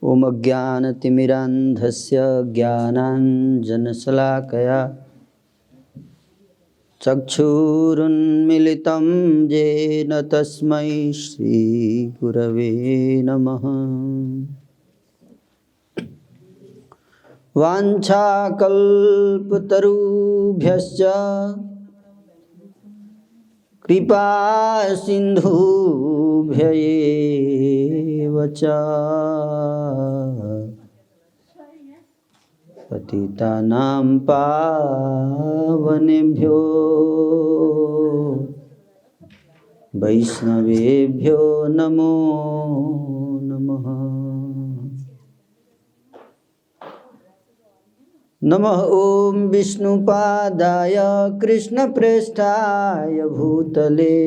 ओम अज्ञानतिमिरान्धस्य ज्ञानाञ्जनशलाकया चक्षुरुन्मिलितं येन तस्मै श्रीगुरवे नमः। वाञ्छाकल्पतरुभ्यश्च कृपा सिन्धुभ्य एव च पतितानां पावनेभ्यो वैष्णवेभ्यो नमो नमः। नमः ओम विष्णुपादाय कृष्णप्रेष्ठाय भूतले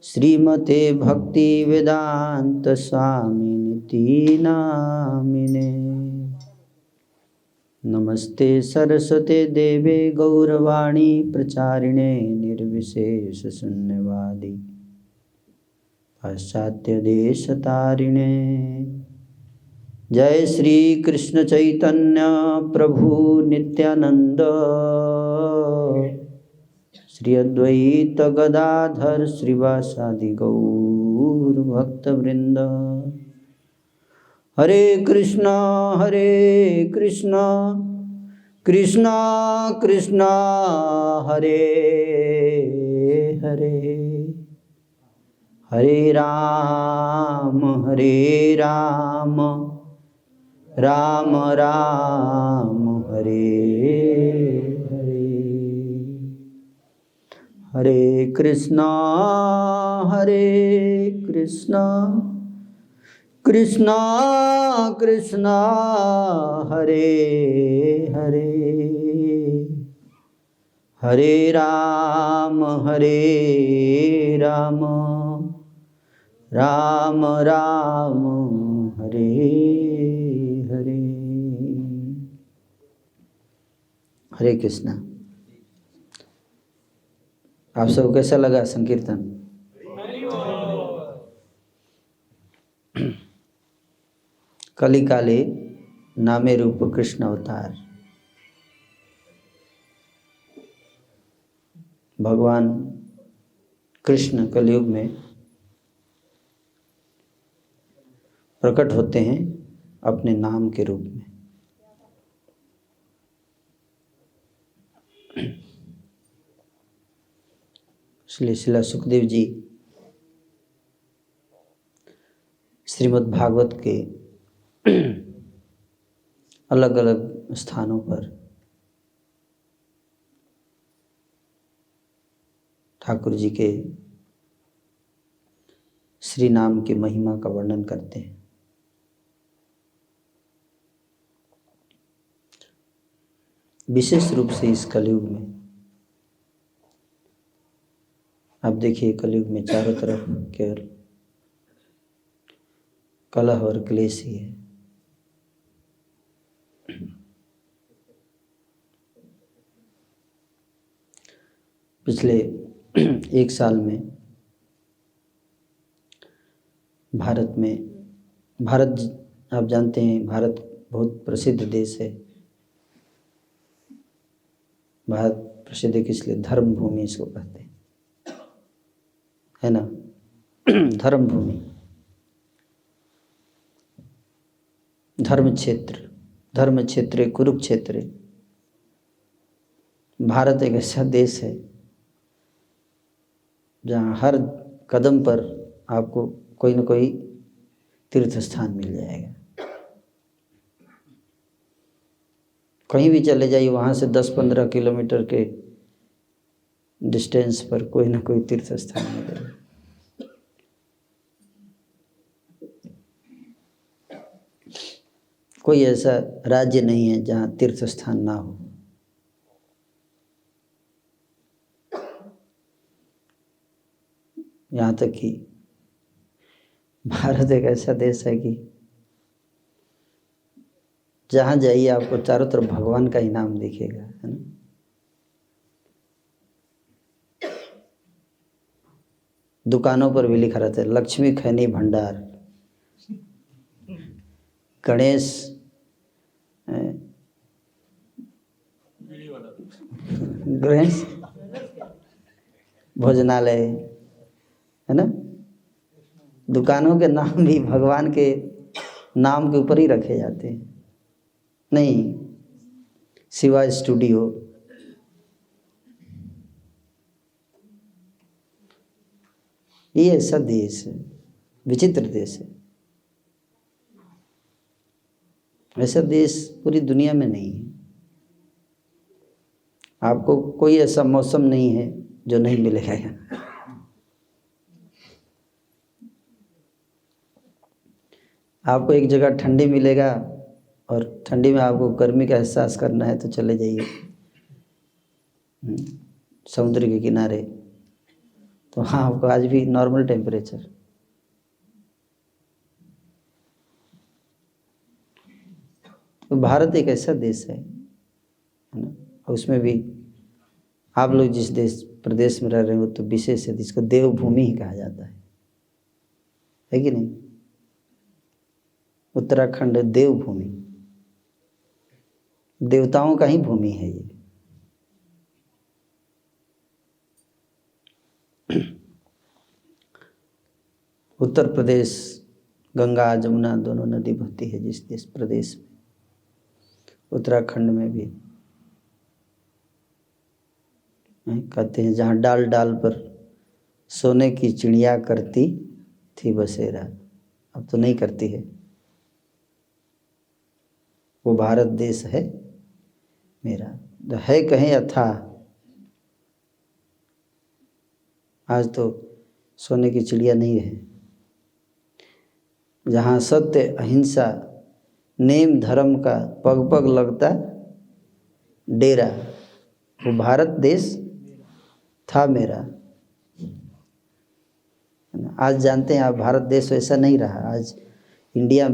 श्रीमते भक्तिवेदांत स्वामिनिति नामिने। नमस्ते सरस्वते देवे गौरवाणी प्रचारिणे निर्विशेष शून्यवादी पाश्चात्य देशतारिणे। जय श्री कृष्ण चैतन्य प्रभु नित्यानंद श्री अद्वैत गदाधर श्रीवासादि गौर भक्तवृंद। हरे कृष्णा कृष्णा कृष्णा हरे हरे, हरे राम राम राम हरे हरे। हरे कृष्णा कृष्णा कृष्णा हरे हरे, हरे राम राम राम हरे हरे। हरे कृष्णा। आप सबको कैसा लगा संकीर्तन? कली काले नामे रूप कृष्ण अवतार। भगवान कृष्ण कलयुग में प्रकट होते हैं अपने नाम के रूप में। इसलिए श्रील सुखदेव जी श्रीमद् भागवत के अलग अलग स्थानों पर ठाकुर जी के श्री नाम के महिमा का वर्णन करते हैं। विशेष रूप से इस कलयुग में आप देखिए, कलयुग में चारों तरफ केवल कलह और क्लेश ही है। पिछले एक साल में भारत आप जानते हैं, भारत बहुत प्रसिद्ध देश है। भारत प्रसिद्ध किस लिए? धर्म भूमि इसको कहते हैं, है ना। धर्म भूमि, धर्म क्षेत्र कुरुक्षेत्र। भारत एक ऐसा देश है जहाँ हर कदम पर आपको कोई न कोई तीर्थ स्थान मिल जाएगा। कहीं भी चले जाइए, वहाँ से 10-15 किलोमीटर के डिस्टेंस पर कोई न कोई तीर्थ स्थान मिलेगा। कोई ऐसा राज्य नहीं है जहाँ तीर्थ स्थान ना हो। यहाँ तक कि भारत एक ऐसा देश है कि जहाँ जाइए आपको चारों तरफ भगवान का ही नाम दिखेगा, है ना। दुकानों पर भी लिखा रहता है लक्ष्मी खैनी भंडार। गणेश गणेश भोजनालय, है ना। दुकानों के नाम भी भगवान के नाम के ऊपर ही रखे जाते हैं। नहीं, शिवा स्टूडियो, ये ऐसा देश है, विचित्र देश है। ऐसा देश पूरी दुनिया में नहीं है। आपको कोई ऐसा मौसम नहीं है जो नहीं मिलेगा यहाँ। आपको एक जगह ठंडी मिलेगा और ठंडी में आपको गर्मी का एहसास करना है तो चले जाइए समुद्र के किनारे, तो वहाँ आपको आज भी नॉर्मल टेम्परेचर। तो भारत एक ऐसा देश है ना, और उसमें भी आप लोग जिस देश प्रदेश में रह रहे हो तो विशेष है, जिसको देवभूमि ही कहा जाता है कि नहीं। उत्तराखंड देवभूमि, देवताओं का ही भूमि है ये। उत्तर प्रदेश गंगा जमुना दोनों नदी बहती है जिस देश प्रदेश में, उत्तराखंड में भी कहते हैं जहाँ डाल डाल पर सोने की चिड़िया करती थी बसेरा, अब तो नहीं करती है। वो भारत देश है मेरा, तो है कहीं अथाह, आज तो सोने की चिड़िया नहीं है। जहाँ सत्य अहिंसा नेम धर्म का पग पग लगता डेरा, वो भारत देश था मेरा। आज जानते हैं आप, भारत देश वैसा नहीं रहा। आज इंडिया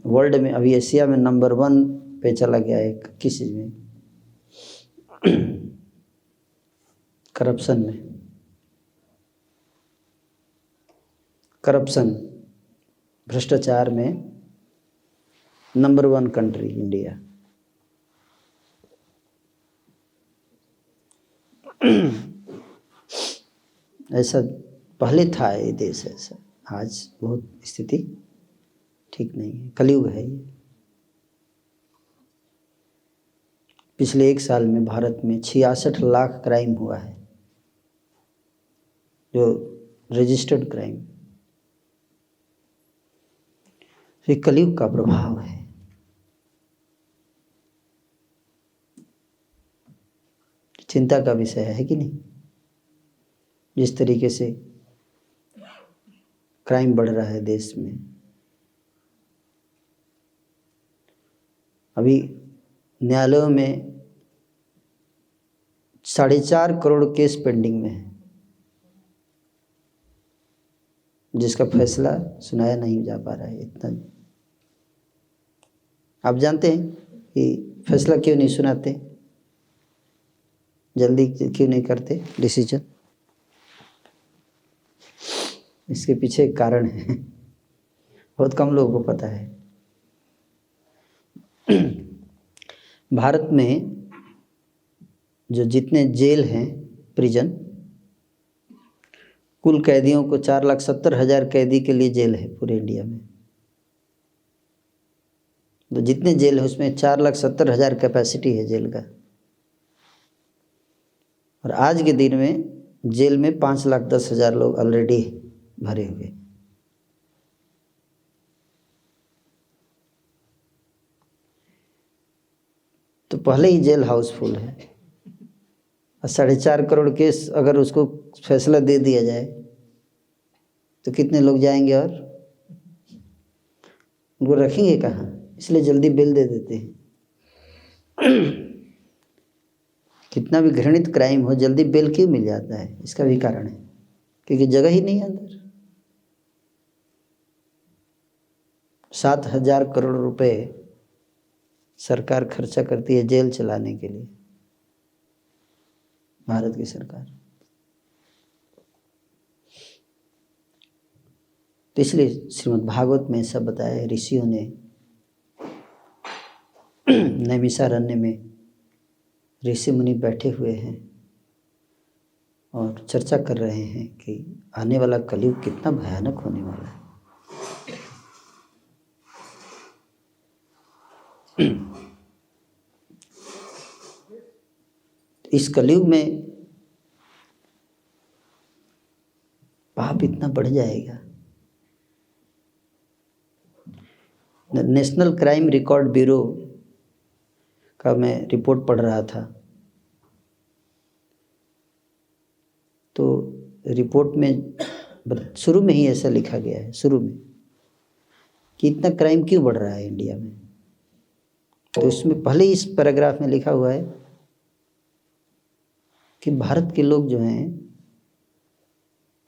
वर्ल्ड में, अभी एशिया में नंबर 1 पे चला गया है। किस चीज़ में? करप्शन में। करप्शन, भ्रष्टाचार में नंबर 1 कंट्री इंडिया। ऐसा पहले था ये देश ऐसा, आज बहुत स्थिति ठीक नहीं है, कलयुग है ये। पिछले 1 साल में भारत में 66 लाख क्राइम हुआ है, जो रजिस्टर्ड क्राइम। ये कलयुग का प्रभाव है। चिंता का विषय है कि नहीं। जिस तरीके से क्राइम बढ़ रहा है देश में, अभी न्यायालयों में 4.5 करोड़ केस पेंडिंग में है, जिसका फैसला सुनाया नहीं जा पा रहा है। इतना आप जानते हैं कि फैसला क्यों नहीं सुनाते, जल्दी क्यों नहीं करते डिसीजन? इसके पीछे एक कारण है, बहुत कम लोगों को पता है। भारत में जो जितने जेल हैं, प्रिजन, कुल कैदियों को 4,70,000 कैदी के लिए जेल है पूरे इंडिया में। तो जितने जेल है उसमें 4,70,000 कैपेसिटी है जेल का, और आज के दिन में जेल में 5,10,000 लोग ऑलरेडी भरे हुए। तो पहले ही जेल हाउसफुल है, और 4.5 करोड़ केस अगर उसको फैसला दे दिया जाए तो कितने लोग जाएंगे और उनको रखेंगे कहाँ? इसलिए जल्दी बेल दे देते हैं। कितना भी घृणित क्राइम हो, जल्दी बेल क्यों मिल जाता है? इसका भी कारण है, क्योंकि जगह ही नहीं है अंदर। 7,000 करोड़ रुपए सरकार खर्चा करती है जेल चलाने के लिए, भारत की सरकार। तो इसलिए श्रीमद् भागवत में ऐसा बताया है ऋषियों ने नैमिषारण्य में ऋषि मुनि बैठे हुए हैं और चर्चा कर रहे हैं कि आने वाला कलयुग कितना भयानक होने वाला है। इस कलयुग में पाप इतना बढ़ जाएगा। नेशनल क्राइम रिकॉर्ड ब्यूरो का मैं रिपोर्ट पढ़ रहा था, तो रिपोर्ट में शुरू में ही ऐसा लिखा गया है, शुरू में, कि इतना क्राइम क्यों बढ़ रहा है इंडिया में। तो इसमें पहले इस पैराग्राफ में लिखा हुआ है कि भारत के लोग जो हैं,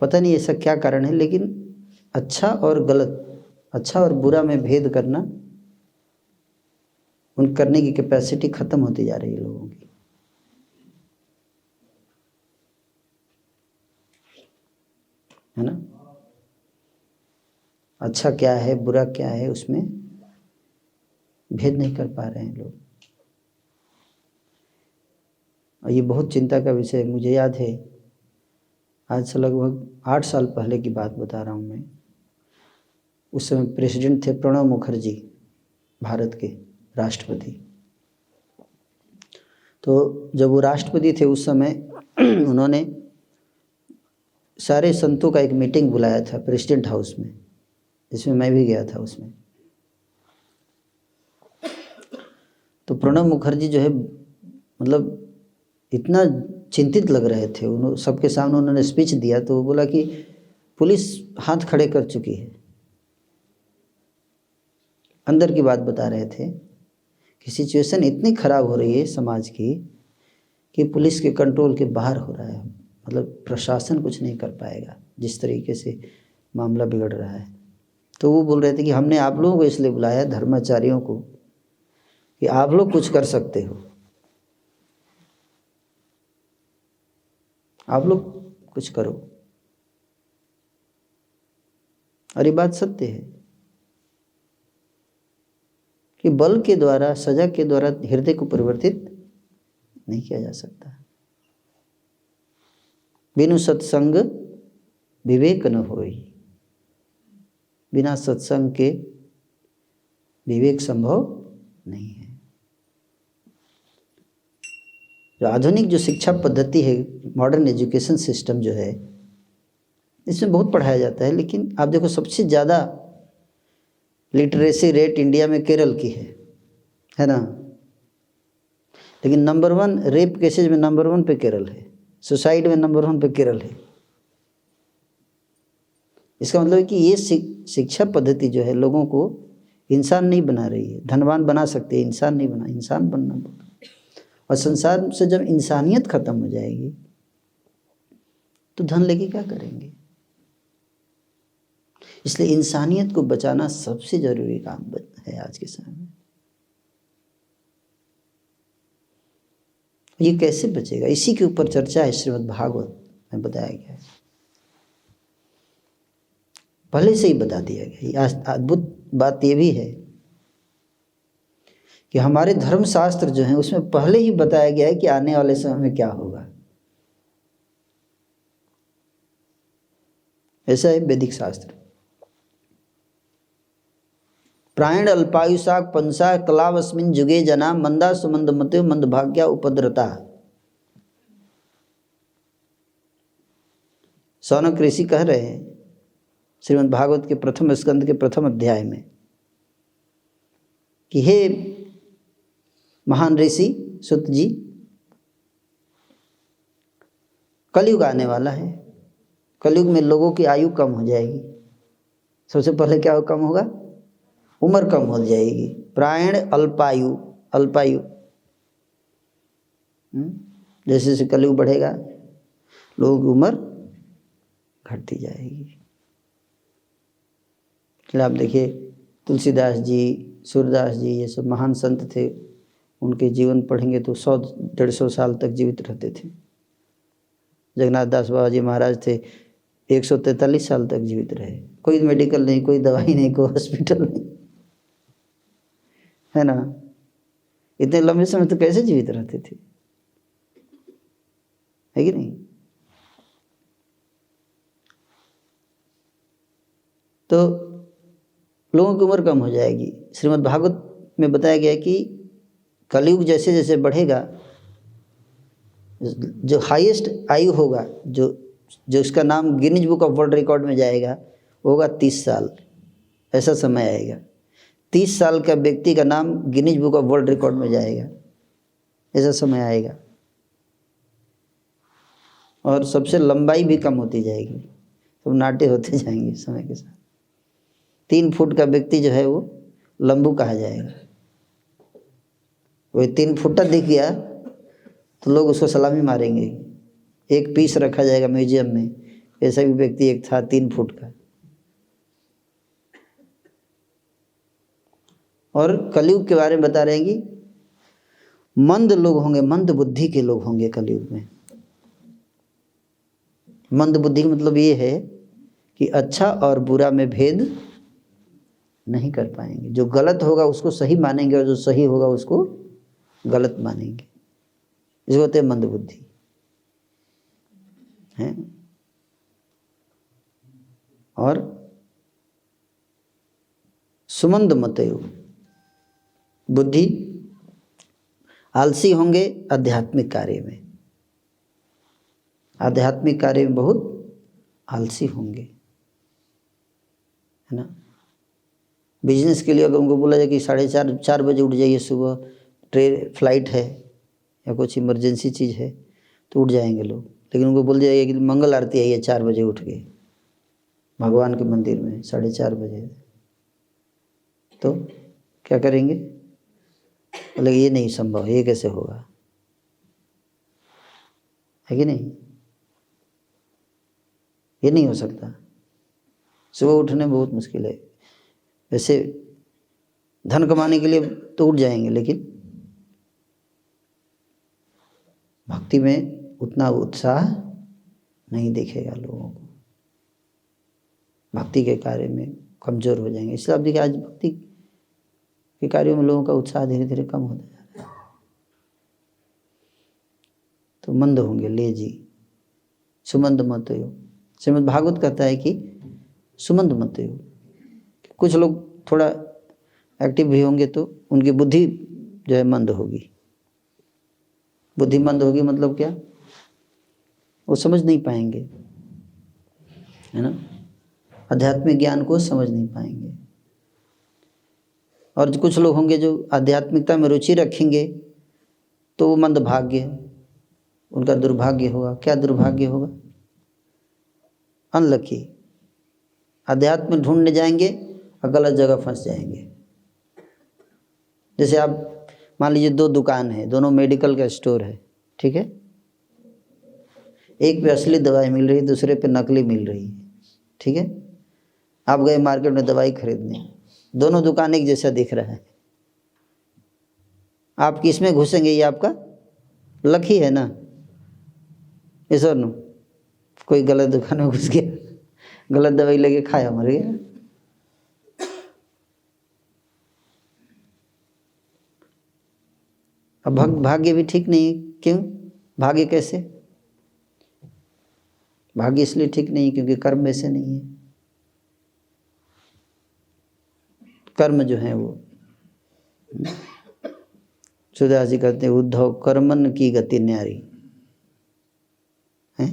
पता नहीं ऐसा क्या कारण है, लेकिन अच्छा और गलत, अच्छा और बुरा में भेद करना, उन करने की कैपेसिटी खत्म होती जा रही है लोगों की। है ना? अच्छा क्या है, बुरा क्या है, उसमें भेद नहीं कर पा रहे हैं लोग। और ये बहुत चिंता का विषय है। मुझे याद है, आज से लगभग 8 साल पहले की बात बता रहा हूँ मैं। उस समय प्रेसिडेंट थे प्रणब मुखर्जी, भारत के राष्ट्रपति। तो जब वो राष्ट्रपति थे उस समय उन्होंने सारे संतों का एक मीटिंग बुलाया था प्रेसिडेंट हाउस में, जिसमें मैं भी गया था उसमें। तो प्रणब मुखर्जी जो है, मतलब इतना चिंतित लग रहे थे। उन्होंने सबके सामने उन्होंने स्पीच दिया, तो वो बोला कि पुलिस हाथ खड़े कर चुकी है। अंदर की बात बता रहे थे कि सिचुएशन इतनी खराब हो रही है समाज की कि पुलिस के कंट्रोल के बाहर हो रहा है। मतलब प्रशासन कुछ नहीं कर पाएगा जिस तरीके से मामला बिगड़ रहा है। तो वो बोल रहे थे कि हमने आप लोगों को इसलिए बुलाया, धर्माचार्यों को, कि आप लोग कुछ कर सकते हो, आप लोग कुछ करो। और ये बात सत्य है कि बल के द्वारा, सजा के द्वारा हृदय को परिवर्तित नहीं किया जा सकता। बिनु सत्संग विवेक न होई, बिना सत्संग के विवेक संभव नहीं है। जो आधुनिक जो शिक्षा पद्धति है, मॉडर्न एजुकेशन सिस्टम जो है, इसमें बहुत पढ़ाया जाता है, लेकिन आप देखो सबसे ज़्यादा लिटरेसी रेट इंडिया में केरल की है ना? लेकिन नंबर 1 रेप केसेज में नंबर 1 पे केरल है, सुसाइड में नंबर 1 पे केरल है। इसका मतलब है कि ये शिक्षा पद्धति जो है लोगों को इंसान नहीं बना रही है। धनवान बना सकते हैं, इंसान नहीं बना, इंसान बनना बहुत। और संसार से जब इंसानियत खत्म हो जाएगी तो धन लेके क्या करेंगे? इसलिए इंसानियत को बचाना सबसे जरूरी काम है आज के समय में। ये कैसे बचेगा, इसी के ऊपर चर्चा है श्रीमद् भागवत में बताया गया है। पहले से ही बता दिया गया। अद्भुत बात ये भी है कि हमारे धर्मशास्त्र जो हैं उसमें पहले ही बताया गया है कि आने वाले समय में क्या होगा। ऐसा है वैदिक शास्त्र। प्रायण अल्पायुषा पंसा कलावस्मिन जुगे जना मंदा सुमंद मते मंदभाग्या उपद्रता। शौनक ऋषि कह रहे हैं श्रीमद् भागवत के प्रथम स्कंद के प्रथम अध्याय में कि हे महान ऋषि सुत जी, कलयुग आने वाला है। कलयुग में लोगों की आयु कम हो जाएगी। सबसे पहले क्या कम होगा? उम्र कम हो जाएगी। प्रायण अल्पायु, अल्पायु जैसे जैसे कलयुग बढ़ेगा लोगों की उम्र घटती जाएगी। चलिए आप देखिए, तुलसीदास जी, सूरदास जी, ये सब महान संत थे। उनके जीवन पढ़ेंगे तो 100-150 साल तक जीवित रहते थे। जगन्नाथ दास बाबा जी महाराज थे, 143 साल तक जीवित रहे। कोई मेडिकल नहीं, कोई दवाई नहीं, कोई हॉस्पिटल नहीं, है ना? इतने लंबे समय तो कैसे जीवित रहते थे, है कि नहीं? तो लोगों की उम्र कम हो जाएगी। श्रीमद् भागवत में बताया गया है कि कलयुग जैसे जैसे बढ़ेगा, जो हाईएस्ट आयु होगा, जो उसका नाम Guinness book of world record में जाएगा, वो होगा 30 साल। ऐसा समय आएगा, 30 साल का व्यक्ति का नाम Guinness book of world record में जाएगा, ऐसा समय आएगा। और सबसे लंबाई भी कम होती जाएगी, तो नाटे होते जाएंगे समय के साथ। 3 फुट का व्यक्ति जो है वो लंबू कहा जाएगा। वही 3 फुटा दिख गया तो लोग उसको सलामी मारेंगे, एक पीस रखा जाएगा म्यूजियम में। ऐसा भी व्यक्ति एक था 3 फुट का। और कलयुग के बारे में बता रहे हैं कि मंद लोग होंगे, मंद बुद्धि के लोग होंगे कलयुग में। मंद बुद्धि का मतलब ये है कि अच्छा और बुरा में भेद नहीं कर पाएंगे। जो गलत होगा उसको सही मानेंगे और जो सही होगा उसको गलत मानेंगे। इसको कहते हैं मंद बुद्धि है। और सुमंद मतयो, बुद्धि आलसी होंगे आध्यात्मिक कार्य में, आध्यात्मिक कार्य में बहुत आलसी होंगे, है ना। बिजनेस के लिए अगर उनको बोला जाए कि 4:30 बजे उठ जाइए, सुबह ट्रेन फ्लाइट है या कुछ इमरजेंसी चीज़ है, तो उठ जाएंगे लोग। लेकिन उनको बोल दिया कि मंगल आरती आई है 4 बजे उठ के भगवान के मंदिर में 4:30 बजे, तो क्या करेंगे? बोले ये नहीं संभव, ये कैसे होगा, है कि नहीं? ये नहीं हो सकता, सुबह उठने बहुत मुश्किल है। वैसे धन कमाने के लिए तो उठ जाएंगे, लेकिन भक्ति में उतना उत्साह नहीं दिखेगा लोगों को, भक्ति के कार्य में कमज़ोर हो जाएंगे। इसलिए आप देखिए आज भक्ति के कार्यों में लोगों का उत्साह धीरे धीरे कम होता जा रहा है। तो मंद होंगे, लेजी, सुमंद मत हो। श्रीमद् भागवत कहता है कि सुमंद मत हो। कुछ लोग थोड़ा एक्टिव भी होंगे तो उनकी बुद्धि जो है मंद होगी। बुद्धि मंद होगी मतलब क्या? वो समझ नहीं पाएंगे, है ना, आध्यात्मिक ज्ञान को समझ नहीं पाएंगे। और कुछ लोग होंगे जो आध्यात्मिकता में रुचि रखेंगे, तो वो मंदभाग्य, उनका दुर्भाग्य होगा। क्या दुर्भाग्य होगा? अनलकी। अध्यात्म में ढूंढने जाएंगे और गलत जगह फंस जाएंगे। जैसे आप मान लीजिए 2 दुकान है, दोनों मेडिकल का स्टोर है, ठीक है। एक पे असली दवाई मिल रही है, दूसरे पे नकली मिल रही है, ठीक है। आप गए मार्केट में दवाई खरीदने, दोनों दुकान एक जैसा दिख रहा है। आप किस में घुसेंगे? ये आपका लक ही है ना, इस और नो। कोई गलत दुकान में घुस गया, गलत दवाई लेके खाया, मर गया। अब भाग्य भी ठीक नहीं है। क्यों भाग्य? कैसे भाग्य? इसलिए ठीक नहीं क्योंकि कर्म वैसे नहीं है। कर्म जो है वो, सुधा जी कहते हैं उद्धव कर्मन की गति न्यारी है।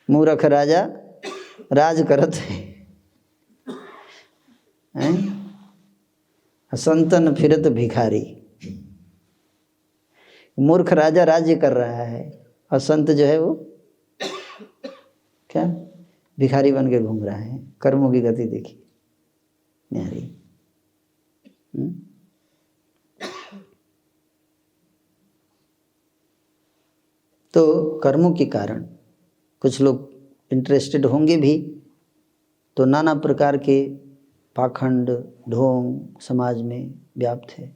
मूर्ख राजा राज करत है, संतन फिरत भिखारी। मूर्ख राजा राज्य कर रहा है और संत जो है वो क्या भिखारी बन के घूम रहा है। कर्मों की गति देखिए न्यारी। तो कर्मों के कारण कुछ लोग इंटरेस्टेड होंगे भी, तो नाना प्रकार के पाखंड ढोंग समाज में व्याप्त है।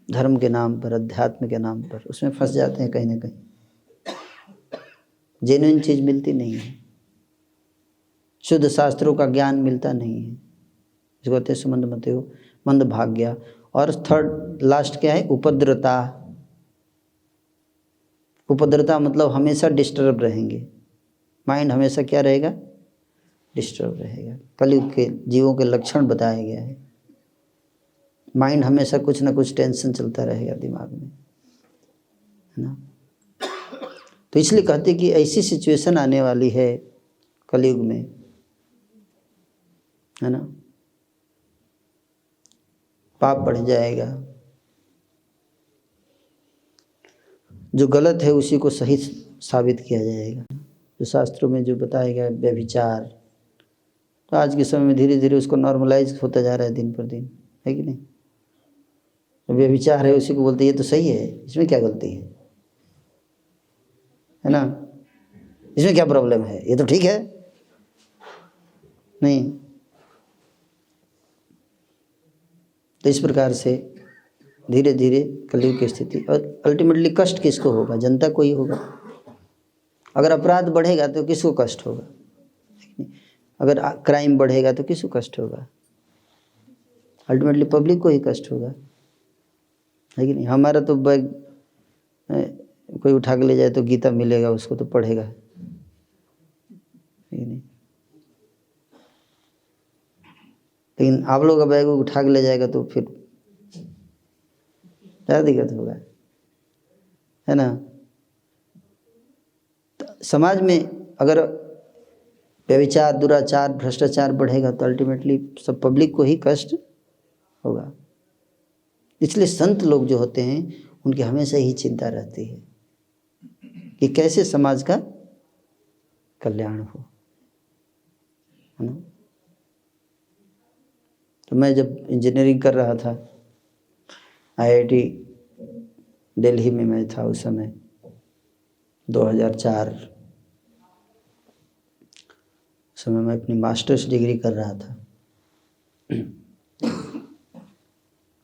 धर्म के नाम पर, अध्यात्म के नाम पर उसमें फंस जाते हैं कहीं ना कहीं। जेन्युइन चीज़ मिलती नहीं है, शुद्ध शास्त्रों का ज्ञान मिलता नहीं है, इसको कहते हैं सुमंद मतेयो, मंद भाग्य। और थर्ड लास्ट क्या है? उपद्रता। उपद्रता मतलब हमेशा डिस्टर्ब रहेंगे, माइंड हमेशा क्या रहेगा? डिस्टर्ब रहेगा। कलयुग के जीवों के लक्षण बताया गया है। माइंड हमेशा कुछ ना कुछ टेंशन चलता रहेगा दिमाग में, है ना। तो इसलिए कहते कि ऐसी सिचुएशन आने वाली है कलयुग में, है ना। पाप बढ़ जाएगा, जो गलत है उसी को सही साबित किया जाएगा। जो शास्त्रों में जो बताया गया व्यभिचार, तो आज के समय में धीरे धीरे उसको नॉर्मलाइज होता जा रहा है दिन पर दिन, है कि नहीं। व्यभिचार है उसी को बोलते हैं ये तो सही है, इसमें क्या गलती है ना, इसमें क्या प्रॉब्लम है, ये तो ठीक है। नहीं, तो इस प्रकार से धीरे धीरे कलयुग की स्थिति, और अल्टीमेटली कष्ट किसको होगा? जनता को ही होगा। अगर अपराध बढ़ेगा तो किसको कष्ट होगा? अगर क्राइम बढ़ेगा तो किसको कष्ट होगा? अल्टीमेटली पब्लिक को ही कष्ट होगा, है कि नहीं। हमारा तो बैग कोई उठा के ले जाए तो गीता मिलेगा, उसको तो पढ़ेगा, है कि नहीं। लेकिन आप लोग का बैग उठा के ले जाएगा तो फिर ज़्यादा दिक्कत होगा, है ना। तो समाज में अगर व्यभिचार, दुराचार, भ्रष्टाचार बढ़ेगा तो अल्टीमेटली सब पब्लिक को ही कष्ट होगा। इसलिए संत लोग जो होते हैं उनकी हमेशा ही चिंता रहती है कि कैसे समाज का कल्याण हो, है ना। तो मैं जब इंजीनियरिंग कर रहा था, IIT दिल्ली में मैं था उस समय 2004 समय मैं अपनी मास्टर्स डिग्री कर रहा था।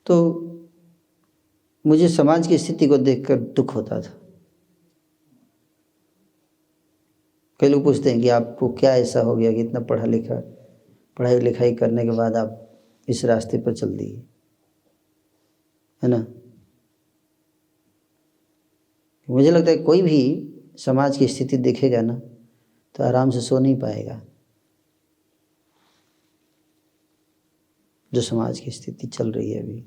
तो मुझे समाज की स्थिति को देखकर दुख होता था। कई लोग पूछते हैं कि आपको क्या ऐसा हो गया कि इतना पढ़ाई लिखाई करने के बाद आप इस रास्ते पर चल दिए, है ना। मुझे लगता है कोई भी समाज की स्थिति देखेगा ना तो आराम से सो नहीं पाएगा। जो समाज की स्थिति चल रही है अभी,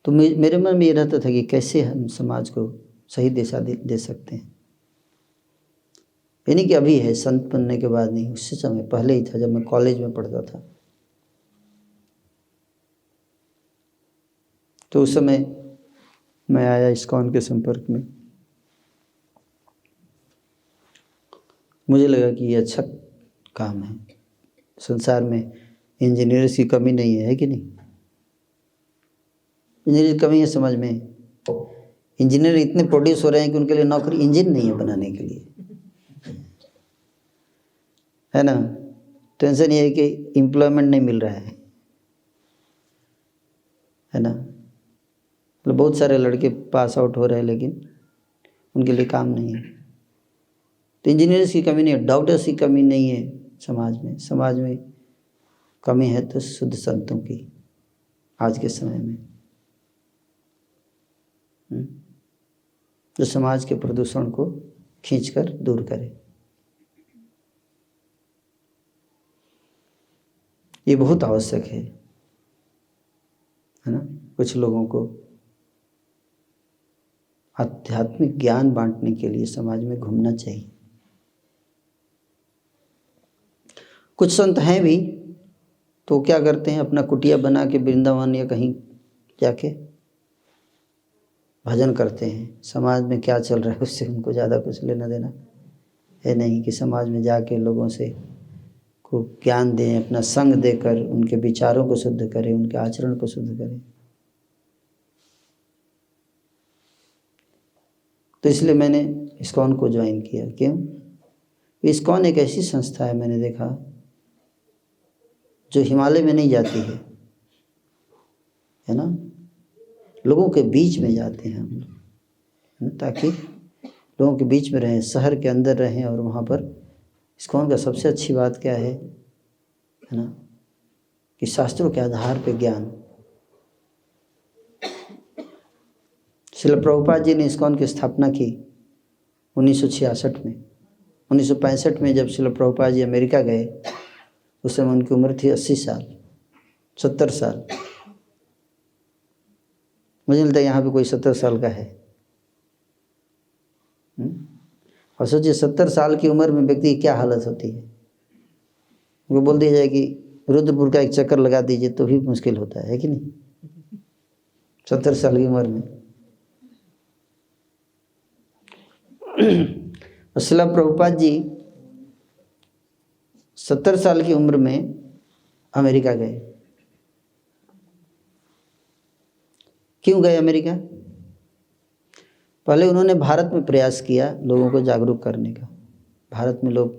तो मेरे मन में ये रहता था कि कैसे हम समाज को सही दिशा दे सकते हैं। यानी कि अभी है, संत बनने के बाद नहीं, उससे समय पहले ही था, जब मैं कॉलेज में पढ़ता था। तो उस समय मैं आया इस्कॉन के संपर्क में। मुझे लगा कि ये अच्छा काम है, संसार में इंजीनियर्स की कमी नहीं है कि नहीं। इंजीनियर की कमी है समाज में। इंजीनियर इतने प्रोड्यूस हो रहे हैं कि उनके लिए नौकरी इंजन नहीं है बनाने के लिए, है ना। टेंशन ये है कि एम्प्लॉयमेंट नहीं मिल रहा है ना। मतलब बहुत सारे लड़के पास आउट हो रहे हैं लेकिन उनके लिए काम नहीं है। तो इंजीनियर्स की कमी नहीं है, डॉक्टर्स की कमी नहीं है समाज में कमी है तो शुद्ध संतों की आज के समय में, जो समाज के प्रदूषण को खींचकर दूर करे। ये बहुत आवश्यक है ना। कुछ लोगों को आध्यात्मिक ज्ञान बांटने के लिए समाज में घूमना चाहिए। कुछ संत हैं भी तो क्या करते हैं, अपना कुटिया बना के वृंदावन या कहीं जाके भजन करते हैं। समाज में क्या चल रहा है उससे उनको ज़्यादा कुछ लेना देना है नहीं, कि समाज में जाके लोगों से को ज्ञान दें, अपना संग देकर उनके विचारों को शुद्ध करें, उनके आचरण को शुद्ध करें। तो इसलिए मैंने इस्कॉन को ज्वाइन किया। क्यों? इस्कॉन एक ऐसी संस्था है, मैंने देखा, जो हिमालय में नहीं जाती है ना। लोगों के बीच में जाते हैं हम लोग, ताकि लोगों के बीच में रहें, शहर के अंदर रहें और वहाँ पर इस्कॉन का सबसे अच्छी बात क्या है ना, कि शास्त्रों के आधार पे ज्ञान। श्रील प्रभुपाद जी ने इस्कॉन की स्थापना की 1966 में। 1965 में जब श्रील प्रभुपाद जी अमेरिका गए, उस समय उनकी उम्र थी 80 साल, 70 साल। मुझे लगता है यहाँ पे कोई 70 साल का है। और सोचिए 70 साल की उम्र में व्यक्ति की क्या हालत होती है। वो बोल दिया जाए कि रुद्रपुर का एक चक्कर लगा दीजिए तो भी मुश्किल होता है कि नहीं, 70 साल की उम्र में। श्रील प्रभुपाद जी 70 साल की उम्र में अमेरिका गए। क्यों गए अमेरिका? पहले उन्होंने भारत में प्रयास किया लोगों को जागरूक करने का। भारत में लोग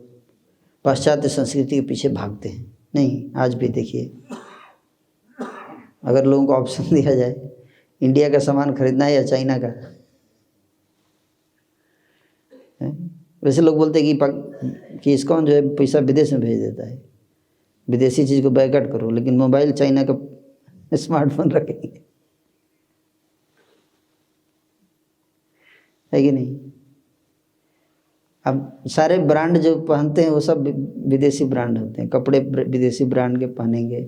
पाश्चात्य संस्कृति के पीछे भागते हैं। नहीं, आज भी देखिए, अगर लोगों को ऑप्शन दिया जाए इंडिया का सामान खरीदना है या चाइना का, वैसे लोग बोलते हैं कि इस्कॉन जो है पैसा विदेश में भेज देता है, विदेशी चीज़ को बैकआउट करो, लेकिन मोबाइल चाइना का स्मार्टफोन रखेंगे, है कि नहीं। अब सारे ब्रांड जो पहनते हैं वो सब विदेशी ब्रांड होते हैं, कपड़े विदेशी ब्रांड के पहनेंगे,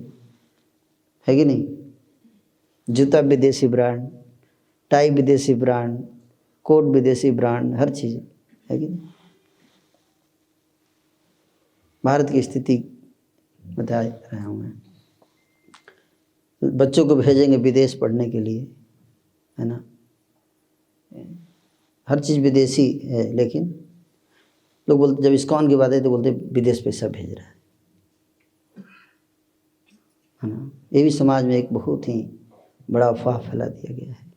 है कि नहीं। जूता विदेशी ब्रांड, टाई विदेशी ब्रांड, कोट विदेशी ब्रांड, हर चीज़, है कि नहीं। भारत की स्थिति बता रहा हूँ मैं। बच्चों को भेजेंगे विदेश पढ़ने के लिए, है ना, हर चीज़ विदेशी है, लेकिन लोग बोलते, जब इस्कॉन की बात है तो बोलते विदेश पैसा भेज रहा है ना। ये भी समाज में एक बहुत ही बड़ा अफवाह फैला दिया गया है।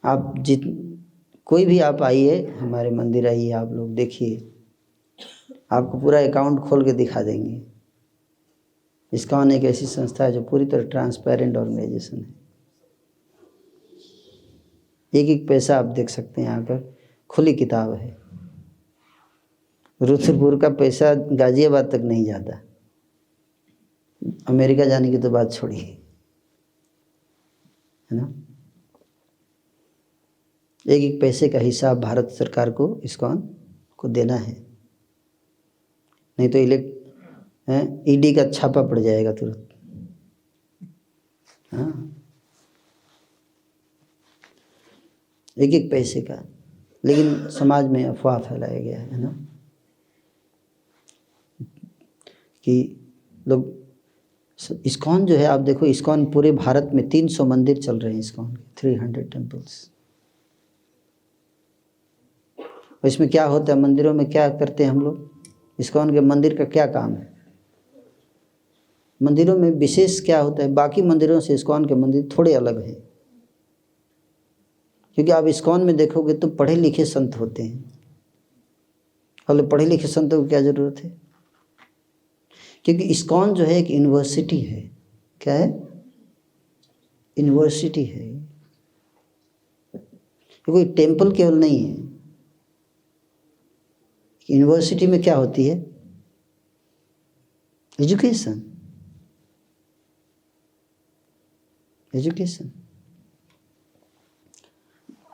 आप कोई भी आप आइए हमारे मंदिर, आइए, आप लोग देखिए, आपको पूरा अकाउंट खोल के दिखा देंगे। इस्कॉन एक ऐसी संस्था है जो पूरी तरह ट्रांसपेरेंट ऑर्गेनाइजेशन है। एक एक पैसा आप देख सकते हैं, आकर खुली किताब है। रुद्रपुर का पैसा गाजियाबाद तक नहीं जाता, अमेरिका जाने की तो बात छोड़िए, है ना। एक एक पैसे का हिसाब भारत सरकार को, इस्कॉन को देना है, नहीं तो ईडी का छापा पड़ जाएगा तुरंत। हाँ, एक एक पैसे का, लेकिन समाज में अफवाह फैलाया गया है ना, कि लोग इस्कॉन जो है, आप देखो इस्कॉन पूरे भारत में 300 मंदिर चल रहे हैं इस्कॉन के, 300 टेम्पल्स। इसमें क्या होता है, मंदिरों में क्या करते हैं हम लोग, इस्कॉन के मंदिर का क्या काम है, मंदिरों में विशेष क्या होता है। बाकी मंदिरों से इस्कॉन के मंदिर थोड़े अलग हैं, क्योंकि आप इस्कॉन में देखोगे तो पढ़े लिखे संत होते हैं। और पढ़े लिखे संतों को क्या ज़रूरत है, क्योंकि इस्कॉन जो है एक यूनिवर्सिटी है। क्या है? यूनिवर्सिटी है, कोई टेम्पल केवल नहीं है। यूनिवर्सिटी में क्या होती है? Education, education.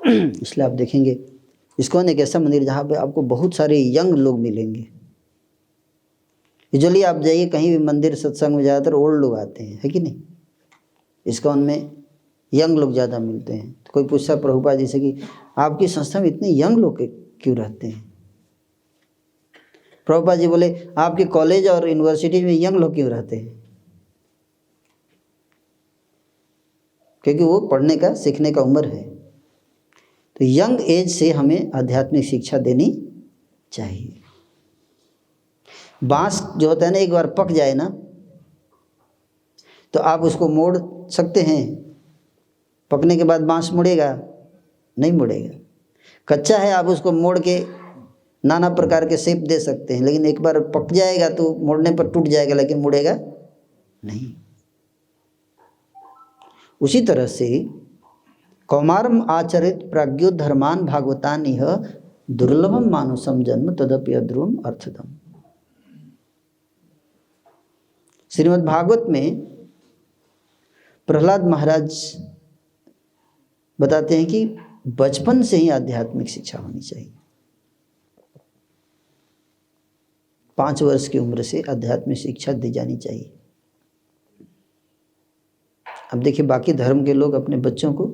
इसलिए आप देखेंगे इस्कॉन एक ऐसा मंदिर जहाँ पे आपको बहुत सारे यंग लोग मिलेंगे। यूजुअली आप जाइए कहीं भी मंदिर सत्संग में, ज़्यादातर ओल्ड लोग आते हैं, है कि नहीं। इस्कॉन में यंग लोग ज़्यादा मिलते हैं। तो कोई पूछता प्रभुपाद जी से कि आपकी संस्था में इतने यंग लोग क्यों रहते हैं? प्रभुपाद जी बोले आपके कॉलेज और यूनिवर्सिटी में यंग लोग क्यों रहते हैं? क्योंकि वो पढ़ने का, सीखने का उम्र है। तो यंग एज से हमें आध्यात्मिक शिक्षा देनी चाहिए। बांस जो होता है ना, एक बार पक जाए ना तो आप उसको मोड़ सकते हैं। पकने के बाद बांस मुड़ेगा? नहीं मुड़ेगा। कच्चा है, आप उसको मोड़ के नाना प्रकार के शेप दे सकते हैं, लेकिन एक बार पक जाएगा तो मोड़ने पर टूट जाएगा, लेकिन मुड़ेगा नहीं। उसी तरह से कौमारम आचरित प्राज्ञो धर्मान भागवतान यह दुर्लभम मानुषम जन्म तदपि अध्रुवम अर्थदम। श्रीमद् भागवत में प्रहलाद महाराज बताते हैं कि बचपन से ही आध्यात्मिक शिक्षा होनी चाहिए। 5 वर्ष की उम्र से आध्यात्मिक शिक्षा दी जानी चाहिए। अब देखिए, बाकी धर्म के लोग अपने बच्चों को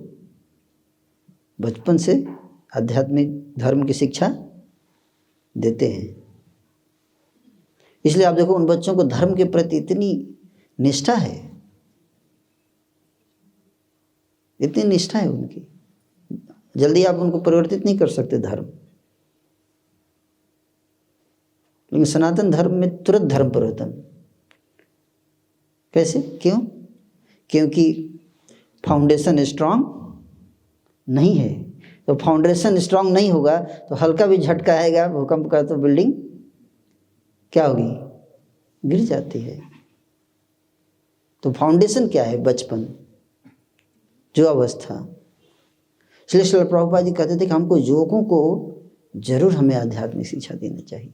बचपन से आध्यात्मिक धर्म की शिक्षा देते हैं। इसलिए आप देखो, उन बच्चों को धर्म के प्रति इतनी निष्ठा है, इतनी निष्ठा है उनकी, जल्दी आप उनको परिवर्तित नहीं कर सकते धर्म। लेकिन सनातन धर्म में तुरंत धर्म परिवर्तन। कैसे? क्यों? क्योंकि फाउंडेशन स्ट्रांग नहीं है। तो फाउंडेशन स्ट्रांग नहीं होगा तो हल्का भी झटका आएगा भूकंप का तो बिल्डिंग क्या होगी? गिर जाती है। तो फाउंडेशन क्या है? बचपन, जो अवस्था। इसलिए श्रील प्रभुपाद जी कहते थे कि हमको युवकों को जरूर हमें आध्यात्मिक शिक्षा देनी चाहिए,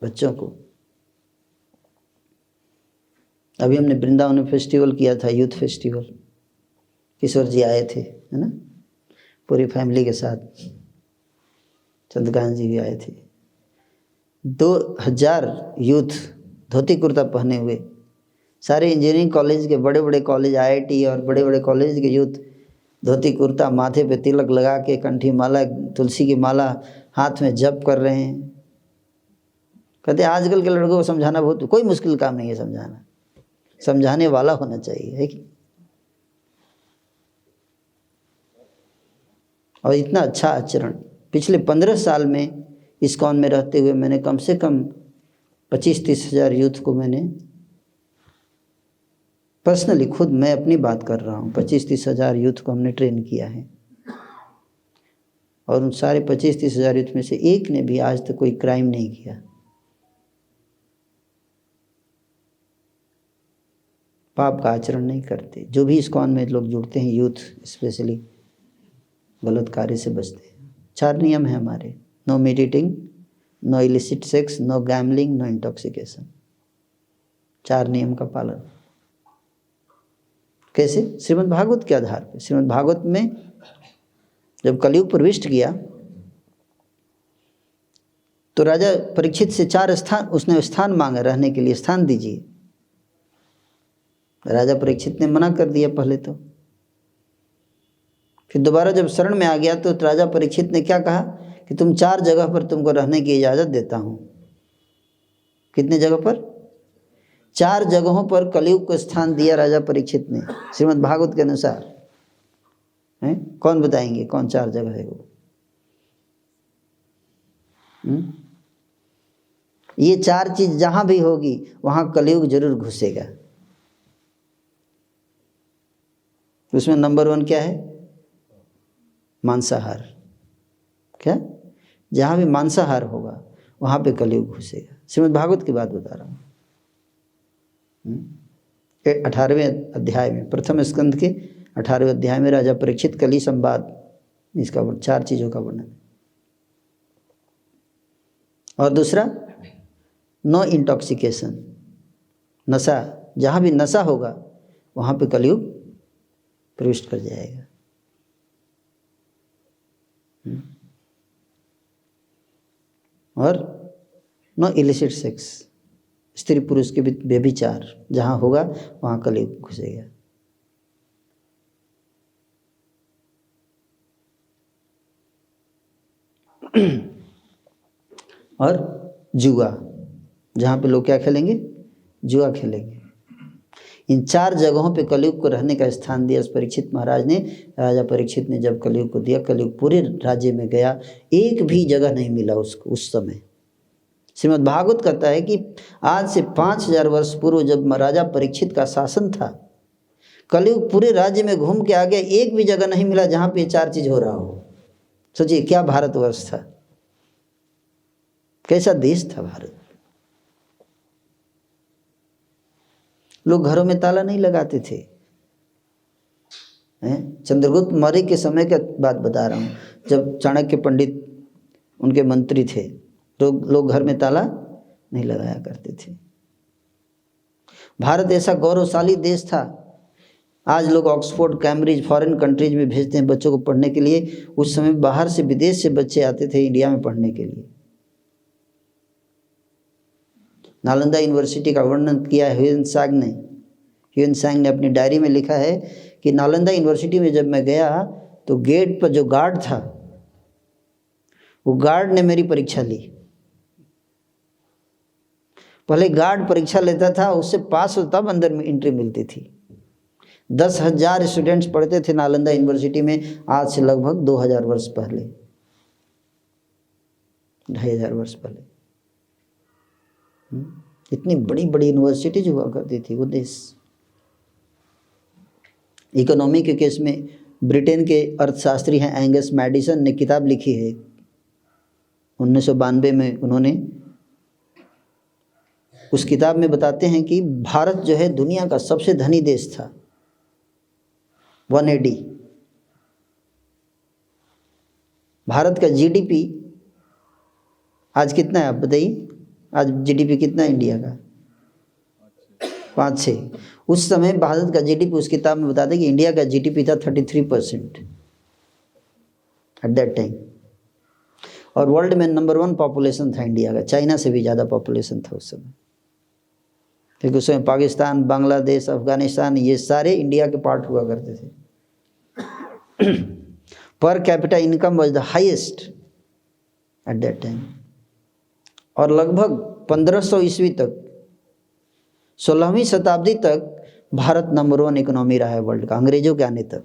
बच्चों को। अभी हमने वृंदावन में फेस्टिवल किया था, यूथ फेस्टिवल। किशोर जी आए थे, है ना, पूरी फैमिली के साथ। चंद्रकांत जी भी आए थे। 2000 यूथ धोती कुर्ता पहने हुए, सारे इंजीनियरिंग कॉलेज के, बड़े बड़े कॉलेज, IIT और बड़े बड़े कॉलेज के यूथ धोती कुर्ता, माथे पे तिलक लगा के, कंठी माला, तुलसी की माला हाथ में जप कर रहे हैं। कहते आजकल के लड़कों को समझाना बहुत कोई मुश्किल काम नहीं है। समझाना, समझाने वाला होना चाहिए, है कि? और इतना अच्छा आचरण। पिछले 15 साल में इस्कॉन में रहते हुए मैंने कम से कम 25-30 हज़ार यूथ को मैंने पर्सनली, खुद मैं अपनी बात कर रहा हूँ, 25-30 हज़ार यूथ को हमने ट्रेन किया है। और उन सारे 25-30 हज़ार यूथ में से एक ने भी आज तक कोई क्राइम नहीं किया, पाप का आचरण नहीं करते। जो भी इस्कॉन में लोग जुड़ते हैं, यूथ स्पेशली, गलत कार्य से बचते हैं। 4 नियम हैं हमारे: no meditating, no illicit sex, no gambling, no intoxication. 4 नियम का पालन। कैसे? श्रीमद् भागवत के आधार पर। श्रीमद् भागवत में जब कलयुग प्रविष्ट किया तो राजा परीक्षित से 4 स्थान, उसने स्थान मांगा, रहने के लिए स्थान दीजिए। राजा परीक्षित ने मना कर दिया पहले तो। फिर दोबारा जब शरण में आ गया तो राजा परीक्षित ने क्या कहा कि तुम 4 जगह पर तुमको रहने की इजाज़त देता हूँ। कितने जगह पर? 4 जगहों पर कलयुग को स्थान दिया राजा परीक्षित ने, श्रीमद् भागवत के अनुसार। हैं? कौन बताएंगे कौन 4 जगह है वो? ये 4 चीज जहां भी होगी वहां कलयुग जरूर घुसेगा। उसमें नंबर 1 क्या है? मांसाहार। क्या? जहां भी मांसाहार होगा वहां पे कलयुग घुसेगा। श्रीमद् भागवत की बात बता रहा हूँ। 18वें अध्याय में, प्रथम स्कंद के 18वें अध्याय में राजा परीक्षित कली संवाद, इसका 4 चीजों का वर्णन। और दूसरा, नो इंटॉक्सिकेशन, नशा। जहां भी नशा होगा वहां पे कलयुग प्रविष्ट कर जाएगा। और नो इलिसिट सेक्स, स्त्री पुरुष के बीच व्यभिचार जहां होगा वहां कलयुग घुसेगा। और जुआ, जहां पे लोग क्या खेलेंगे? जुआ खेलेंगे। इन 4 जगहों पे कलयुग को रहने का स्थान दिया परीक्षित महाराज ने। राजा परीक्षित ने जब कलयुग को दिया, कलयुग पूरे राज्य में गया, एक भी जगह नहीं मिला उसको उस समय। श्रीमद् भागवत कहता है कि आज से 5000 वर्ष पूर्व जब राजा परीक्षित का शासन था, कलयुग पूरे राज्य में घूम के आ गया, एक भी जगह नहीं मिला जहां पे 4 चीज हो रहा हो। सोचिए क्या भारतवर्ष था, कैसा देश था भारत। लोग घरों में ताला नहीं लगाते थे। चंद्रगुप्त मौर्य के समय की बात बता रहा हूँ, जब चाणक्य पंडित उनके मंत्री थे। लोग घर में ताला नहीं लगाया करते थे। भारत ऐसा गौरवशाली देश था। आज लोग ऑक्सफोर्ड, कैम्ब्रिज, फॉरेन कंट्रीज में भेजते हैं बच्चों को पढ़ने के लिए। उस समय बाहर से, विदेश से बच्चे आते थे इंडिया में पढ़ने के लिए। नालंदा यूनिवर्सिटी का वर्णन किया है ह्यूएन सांग ने अपनी डायरी में लिखा है कि नालंदा यूनिवर्सिटी में जब मैं गया तो गेट पर जो गार्ड था, वो गार्ड ने मेरी परीक्षा ली। पहले गार्ड परीक्षा लेता था, उससे पास हो तब अंदर में एंट्री मिलती थी। 10,000 स्टूडेंट्स पढ़ते थे नालंदा यूनिवर्सिटी में, आज से लगभग 2000 वर्ष पहले, 2500 वर्ष पहले। इतनी बड़ी बड़ी यूनिवर्सिटीज हुआ करती थी वो देश। इकोनॉमी के केस में ब्रिटेन के अर्थशास्त्री हैं एंगस मैडिसन ने किताब लिखी है 1992 में। उन्होंने उस किताब में बताते हैं कि भारत जो है दुनिया का सबसे धनी देश था 180। भारत का जीडीपी आज कितना है आप बताइए? आज जीडीपी कितना है इंडिया का? 5-6। उस समय भारत का जीडीपी, उस किताब में बताते कि इंडिया का जीडीपी था 33% एट दैट टाइम। और वर्ल्ड में नंबर 1 पॉपुलेशन था इंडिया का, चाइना से भी ज़्यादा पॉपुलेशन था उस समय। क्योंकि उस समय पाकिस्तान, बांग्लादेश, अफगानिस्तान ये सारे इंडिया के पार्ट हुआ करते थे। Per capita income was the highest at that time. और लगभग 1500 ईस्वी तक, 16वीं शताब्दी तक भारत नंबर 1 इकोनॉमी रहा है वर्ल्ड का, अंग्रेजों के आने तक।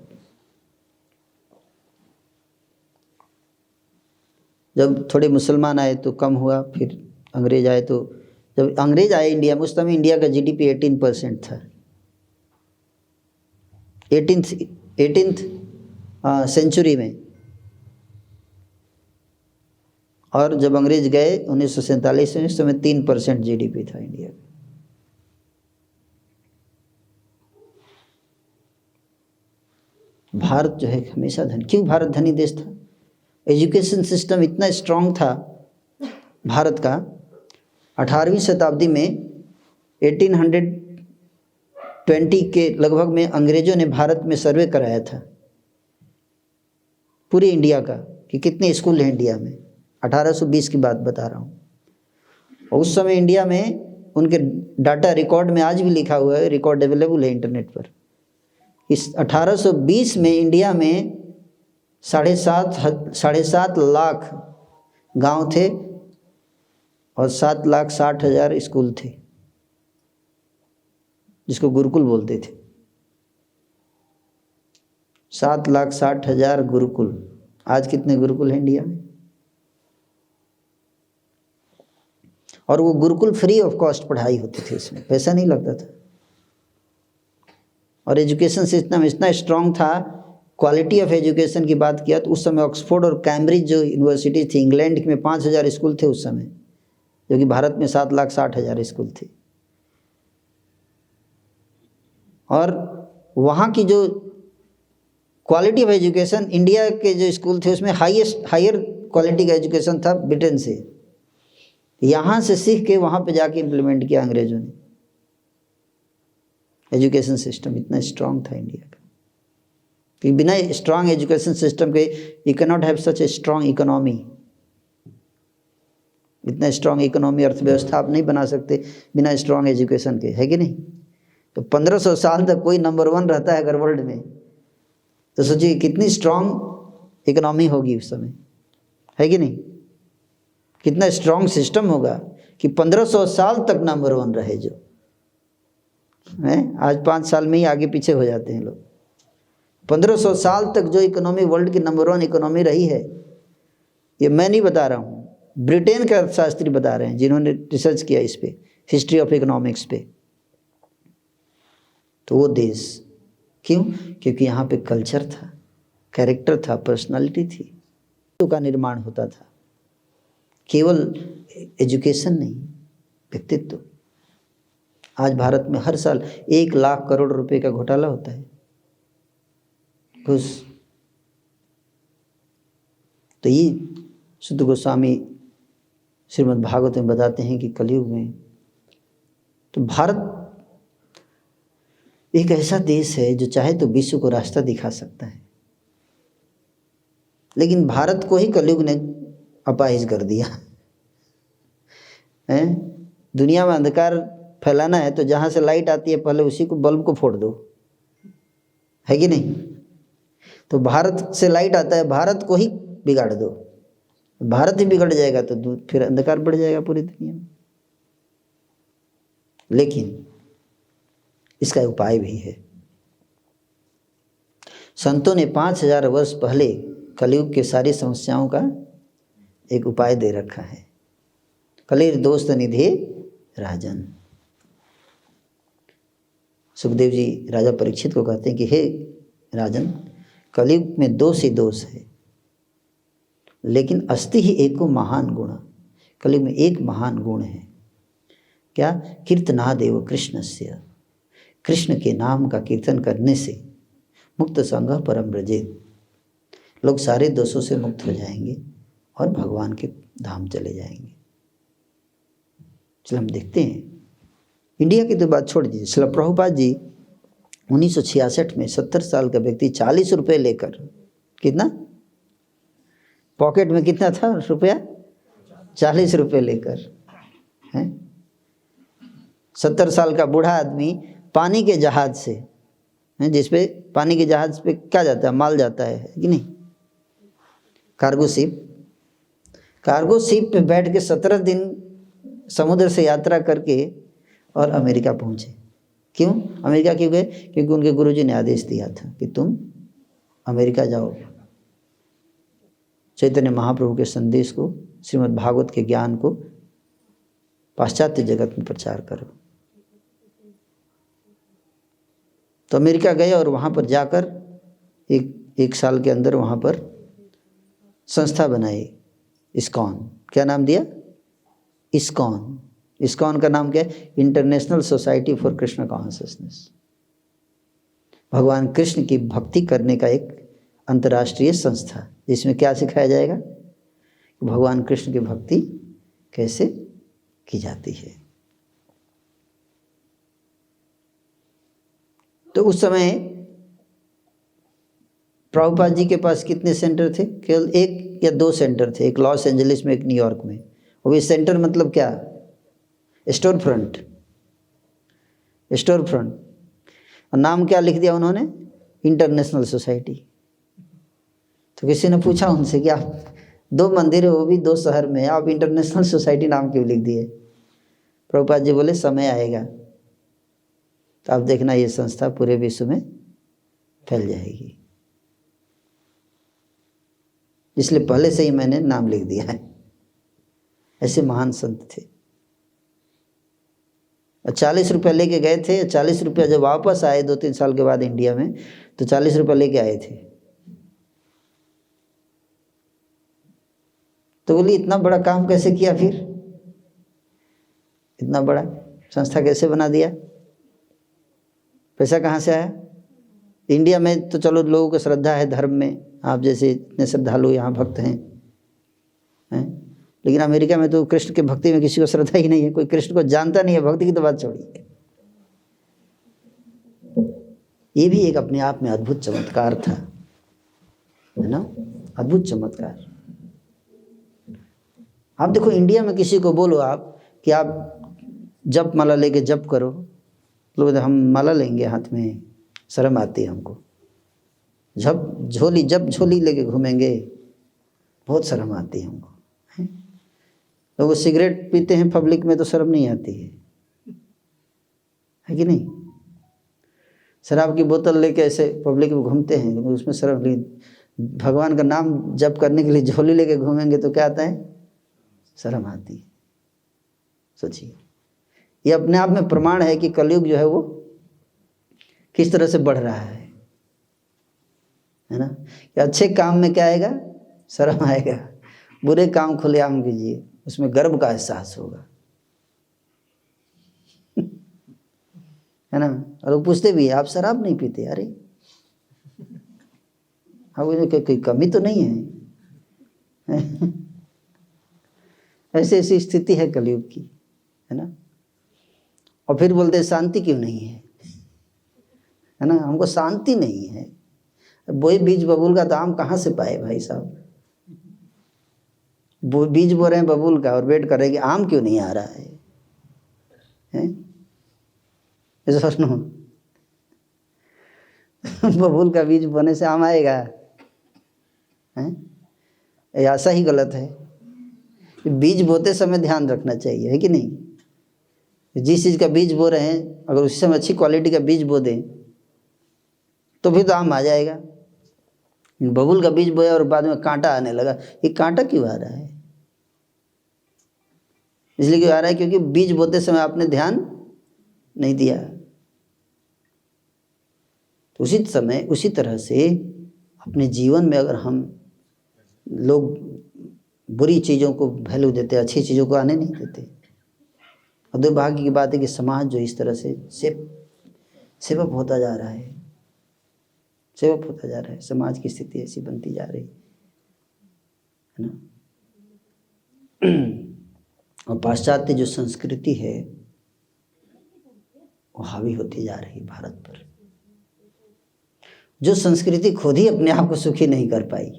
जब थोड़े मुसलमान आए तो कम हुआ, फिर अंग्रेज आए। तो जब अंग्रेज आए इंडिया में, उस समय इंडिया का जीडीपी 18% था, 18th सेंचुरी में। और जब अंग्रेज गए 1947 में, उस समय 3% जीडीपी था इंडिया का। भारत जो है हमेशा क्यों भारत धनी देश था? एजुकेशन सिस्टम इतना स्ट्रांग था भारत का। 18वीं शताब्दी में 1820 के लगभग में अंग्रेजों ने भारत में सर्वे कराया था पूरे इंडिया का कि कितने स्कूल हैं इंडिया में। 1820 की बात बता रहा हूँ। और उस समय इंडिया में उनके डाटा रिकॉर्ड में आज भी लिखा हुआ है, रिकॉर्ड अवेलेबल है इंटरनेट पर। इस 1820 में इंडिया में 7.5 लाख गांव थे और 7,60,000 स्कूल थे, जिसको गुरुकुल बोलते थे। 7,60,000 गुरुकुल। आज कितने गुरुकुल हैं इंडिया में? और वो गुरुकुल फ्री ऑफ कॉस्ट पढ़ाई होती थी, इसमें पैसा नहीं लगता था। और एजुकेशन सिस्टम इतना स्ट्रांग था। क्वालिटी ऑफ एजुकेशन की बात किया तो उस समय ऑक्सफोर्ड और कैम्ब्रिज जो यूनिवर्सिटी थी इंग्लैंड में 5,000 स्कूल थे उस समय, जो कि भारत में 7,60,000 स्कूल थे। और वहाँ की जो क्वालिटी ऑफ एजुकेशन, इंडिया के जो स्कूल थे उसमें हायर क्वालिटी का एजुकेशन था ब्रिटेन से। यहाँ से सीख के वहाँ पे जाके इम्प्लीमेंट किया अंग्रेजों ने। एजुकेशन सिस्टम इतना स्ट्रांग था इंडिया का कि बिना स्ट्रांग एजुकेशन सिस्टम के you can not have such a strong economy. इतना स्ट्रांग इकोनॉमी, अर्थव्यवस्था आप नहीं बना सकते बिना स्ट्रांग एजुकेशन के, है कि नहीं? तो 1500 साल तक कोई नंबर 1 रहता है अगर वर्ल्ड में, तो सोचिए कितनी स्ट्रांग इकोनॉमी होगी उस समय, है कि नहीं? कितना स्ट्रांग सिस्टम होगा कि 1500 साल तक नंबर 1 रहे। जो है आज 5 साल में ही आगे पीछे हो जाते हैं लोग। 1500 साल तक जो इकोनॉमी वर्ल्ड की नंबर 1 इकोनॉमी रही है, ये मैं नहीं बता रहा हूँ, ब्रिटेन के अर्थशास्त्री बता रहे हैं जिन्होंने रिसर्च किया इस पे, हिस्ट्री ऑफ इकोनॉमिक्स पे। तो वो देश क्यों? क्योंकि यहाँ पे कल्चर था, कैरेक्टर था, पर्सनालिटी थी, तो का निर्माण होता था। केवल एजुकेशन नहीं, व्यक्तित्व। आज भारत में हर साल 1 लाख करोड़ रुपए का घोटाला होता है, घूस। तो ये शुद्ध गोस्वामी श्रीमद् भागवत में बताते हैं कि कलयुग में तो भारत एक ऐसा देश है जो चाहे तो विश्व को रास्ता दिखा सकता है, लेकिन भारत को ही कलयुग ने अपाहिज कर दिया है। दुनिया में अंधकार फैलाना है तो जहाँ से लाइट आती है पहले उसी को बल्ब को फोड़ दो, है कि नहीं। तो भारत से लाइट आता है, भारत को ही बिगाड़ दो, भारत ही बिगड़ जाएगा तो फिर अंधकार बढ़ जाएगा पूरी दुनिया में। लेकिन इसका उपाय भी है। संतों ने 5000 वर्ष पहले कलयुग के सारी समस्याओं का एक उपाय दे रखा है। कलिर दोस्त निधि राजन। सुखदेव जी राजा परीक्षित को कहते हैं कि हे राजन, कलयुग में दोष ही दोष है, लेकिन अस्ति ही एको महान गुण। कलयुग में एक महान गुण है, क्या? कीर्तनादेव कृष्णस्य, कृष्ण के नाम का कीर्तन करने से मुक्त संग परम ब्रजेत, लोग सारे दोषों से मुक्त हो जाएंगे और भगवान के धाम चले जाएंगे। चलो हम देखते हैं, इंडिया की तो बात छोड़ दीजिए। श्रील प्रभुपाद जी 1966 में 70 साल का व्यक्ति 40 रुपये लेकर, कितना पॉकेट में कितना था रुपया? 40 रुपये लेकर हैं, 70 साल का बूढ़ा आदमी पानी के जहाज से, जिसपे पानी के जहाज पे क्या जाता है? माल जाता है कि नहीं, कार्गो शिप पे बैठ के 17 दिन समुद्र से यात्रा करके और अमेरिका पहुँचे। क्यों अमेरिका क्यों गए? क्योंकि उनके गुरुजी ने आदेश दिया था कि तुम अमेरिका जाओ, चैतन्य महाप्रभु के संदेश को, श्रीमद् भागवत के ज्ञान को पाश्चात्य जगत में प्रचार करो। तो अमेरिका गए और वहाँ पर जाकर एक साल के अंदर वहाँ पर संस्था बनाई, इस्कॉन। क्या नाम दिया? इस्कॉन। इस्कॉन का नाम क्या है? International society for Krishna consciousness. भगवान कृष्ण की भक्ति करने का एक अंतर्राष्ट्रीय संस्था, जिसमें क्या सिखाया जाएगा? भगवान कृष्ण की भक्ति कैसे की जाती है। तो उस समय प्रभुपाद जी के पास कितने सेंटर थे? केवल 1 या 2 सेंटर थे, एक लॉस एंजलिस में, एक न्यूयॉर्क में। वो भी सेंटर मतलब क्या? Store front. और नाम क्या लिख दिया उन्होंने? International society. तो किसी ने पूछा उनसे कि आप 2 मंदिर है, वो भी 2 शहर में है, आप इंटरनेशनल सोसाइटी नाम क्यों लिख दिए? प्रभुपाद जी बोले समय आएगा तो आप देखना ये संस्था पूरे विश्व में फैल जाएगी, इसलिए पहले से ही मैंने नाम लिख दिया है। ऐसे महान संत थे। 40 रुपये लेके गए थे। 40 रुपया जब वापस आए 2-3 साल के बाद इंडिया में, तो 40 रुपये लेके आए थे। तो बोली इतना बड़ा काम कैसे किया, फिर इतना बड़ा संस्था कैसे बना दिया? पैसा कहाँ से आया? इंडिया में तो चलो लोगों को श्रद्धा है धर्म में, आप जैसे इतने श्रद्धालु यहाँ भक्त हैं, लेकिन अमेरिका में तो कृष्ण के भक्ति में किसी को श्रद्धा ही नहीं है, कोई कृष्ण को जानता नहीं है, भक्ति की तो बात छोड़िए। ये भी एक अपने आप में अद्भुत चमत्कार था, है ना, अद्भुत चमत्कार। आप देखो इंडिया में किसी को बोलो आप कि आप जप माला लेके जप करो, लोग हम माला लेंगे हाथ में, शर्म आती है हमको। जब झोली लेके घूमेंगे, बहुत शर्म आती है हमको। तो वो सिगरेट पीते हैं पब्लिक में तो शर्म नहीं आती है कि नहीं? शराब की बोतल लेके ऐसे पब्लिक में घूमते हैं, उसमें शर्म नहीं। भगवान का नाम जप करने के लिए झोली लेके घूमेंगे तो क्या आता है? शर्म आती है। सोचिए, ये अपने आप में प्रमाण है कि कलयुग जो है वो किस तरह से बढ़ रहा है ना। कि अच्छे काम में क्या आएगा? शर्म आएगा। बुरे काम खुलेआम कीजिए, उसमें गर्व का एहसास होगा, है ना। और वो पूछते भी आप शराब नहीं पीते? अरे हाँ, कोई कमी तो नहीं है। ऐसी ऐसी स्थिति है कलयुग की, है ना। और फिर बोलते शांति क्यों नहीं है ना, हमको शांति नहीं है। वही बीज बबूल का दाम कहाँ से पाए भाई साहब, वो बीज बो रहे हैं बबूल का और वेट कर रहे हैं कि आम क्यों नहीं आ रहा है, ऐसा सुनो बबूल का बीज बोने से आम आएगा, हैं? ऐसा ही गलत है। बीज बोते समय ध्यान रखना चाहिए, है कि नहीं। जिस चीज़ का बीज बो रहे हैं अगर उसी समय अच्छी क्वालिटी का बीज बो दें तो फिर तो आम आ जाएगा। बबूल का बीज बोया और बाद में कांटा आने लगा, ये कांटा क्यों आ रहा है? इसलिए क्यों आ रहा है, क्योंकि बीज बोते समय आपने ध्यान नहीं दिया। तो उसी समय उसी तरह से अपने जीवन में अगर हम लोग बुरी चीज़ों को वैल्यू देते, अच्छी चीज़ों को आने नहीं देते। और दुर्भाग्य की बात है कि समाज जो इस तरह से सेवक होता जा रहा है, सेवक होता जा रहा है, समाज की स्थिति ऐसी बनती जा रही है ना। और पाश्चात्य जो संस्कृति है वो हावी होती जा रही है भारत पर, जो संस्कृति खुद ही अपने आप को सुखी नहीं कर पाई।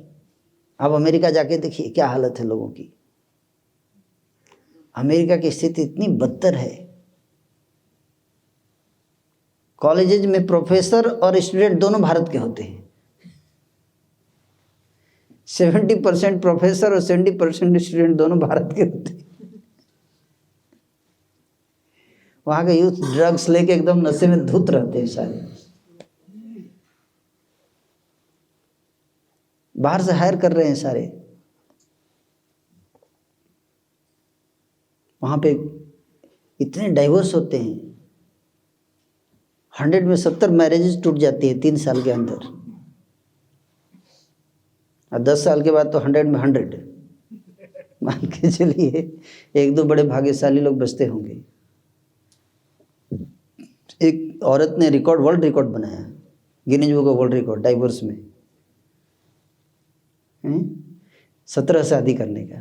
आप अमेरिका जाके देखिए क्या हालत है लोगों की। अमेरिका की स्थिति इतनी बदतर है, कॉलेजेज में प्रोफेसर और स्टूडेंट दोनों भारत के होते हैं। 70% प्रोफेसर और 70% स्टूडेंट दोनों भारत के होते हैं। वहाँ के यूथ ड्रग्स लेके एकदम नशे में धुत रहते हैं सारे, बाहर से हायर कर रहे हैं सारे। वहाँ पे इतने डाइवर्स होते हैं, 100 में 70 मैरिजेज टूट जाती है 3 साल के अंदर, और 10 साल के बाद तो 100 में 100 मान के चलिए। 1-2 बड़े भाग्यशाली लोग बचते होंगे। एक औरत ने वर्ल्ड रिकॉर्ड बनाया, Guinness book of world record, divorce में 17 शादी करने का,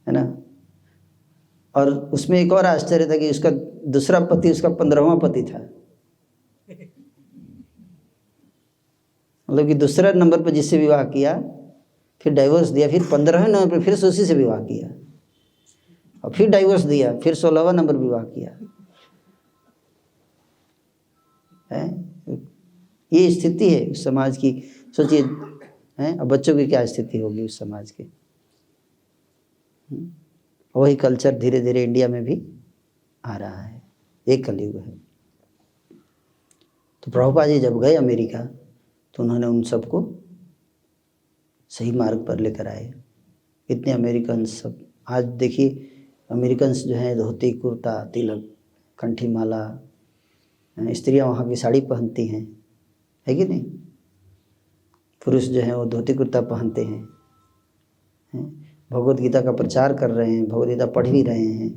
है ना। और उसमें एक और आश्चर्य था कि उसका दूसरा पति उसका 15वां पति था। मतलब कि दूसरा नंबर पर जिससे विवाह किया, फिर डाइवोर्स दिया, फिर 15वें नंबर पर फिर से उसी से विवाह किया, और फिर डाइवोर्स दिया, फिर 16वां नंबर विवाह किया है। ये स्थिति है समाज की, सोचिए हैं। अब बच्चों की क्या स्थिति होगी उस समाज की। वही कल्चर धीरे धीरे इंडिया में भी आ रहा है, एक कलयुग है। तो प्रभुपाद जी जब गए अमेरिका तो उन्होंने उन सबको सही मार्ग पर लेकर आए। इतने अमेरिकन सब आज देखिए, अमेरिकन्स जो हैं धोती कुर्ता तिलक कंठी माला, स्त्रियां वहाँ की साड़ी पहनती हैं, है कि नहीं। पुरुष जो हैं वो धोती कुर्ता पहनते हैं, भगवत गीता का प्रचार कर रहे हैं, भगवत गीता पढ़ भी रहे हैं।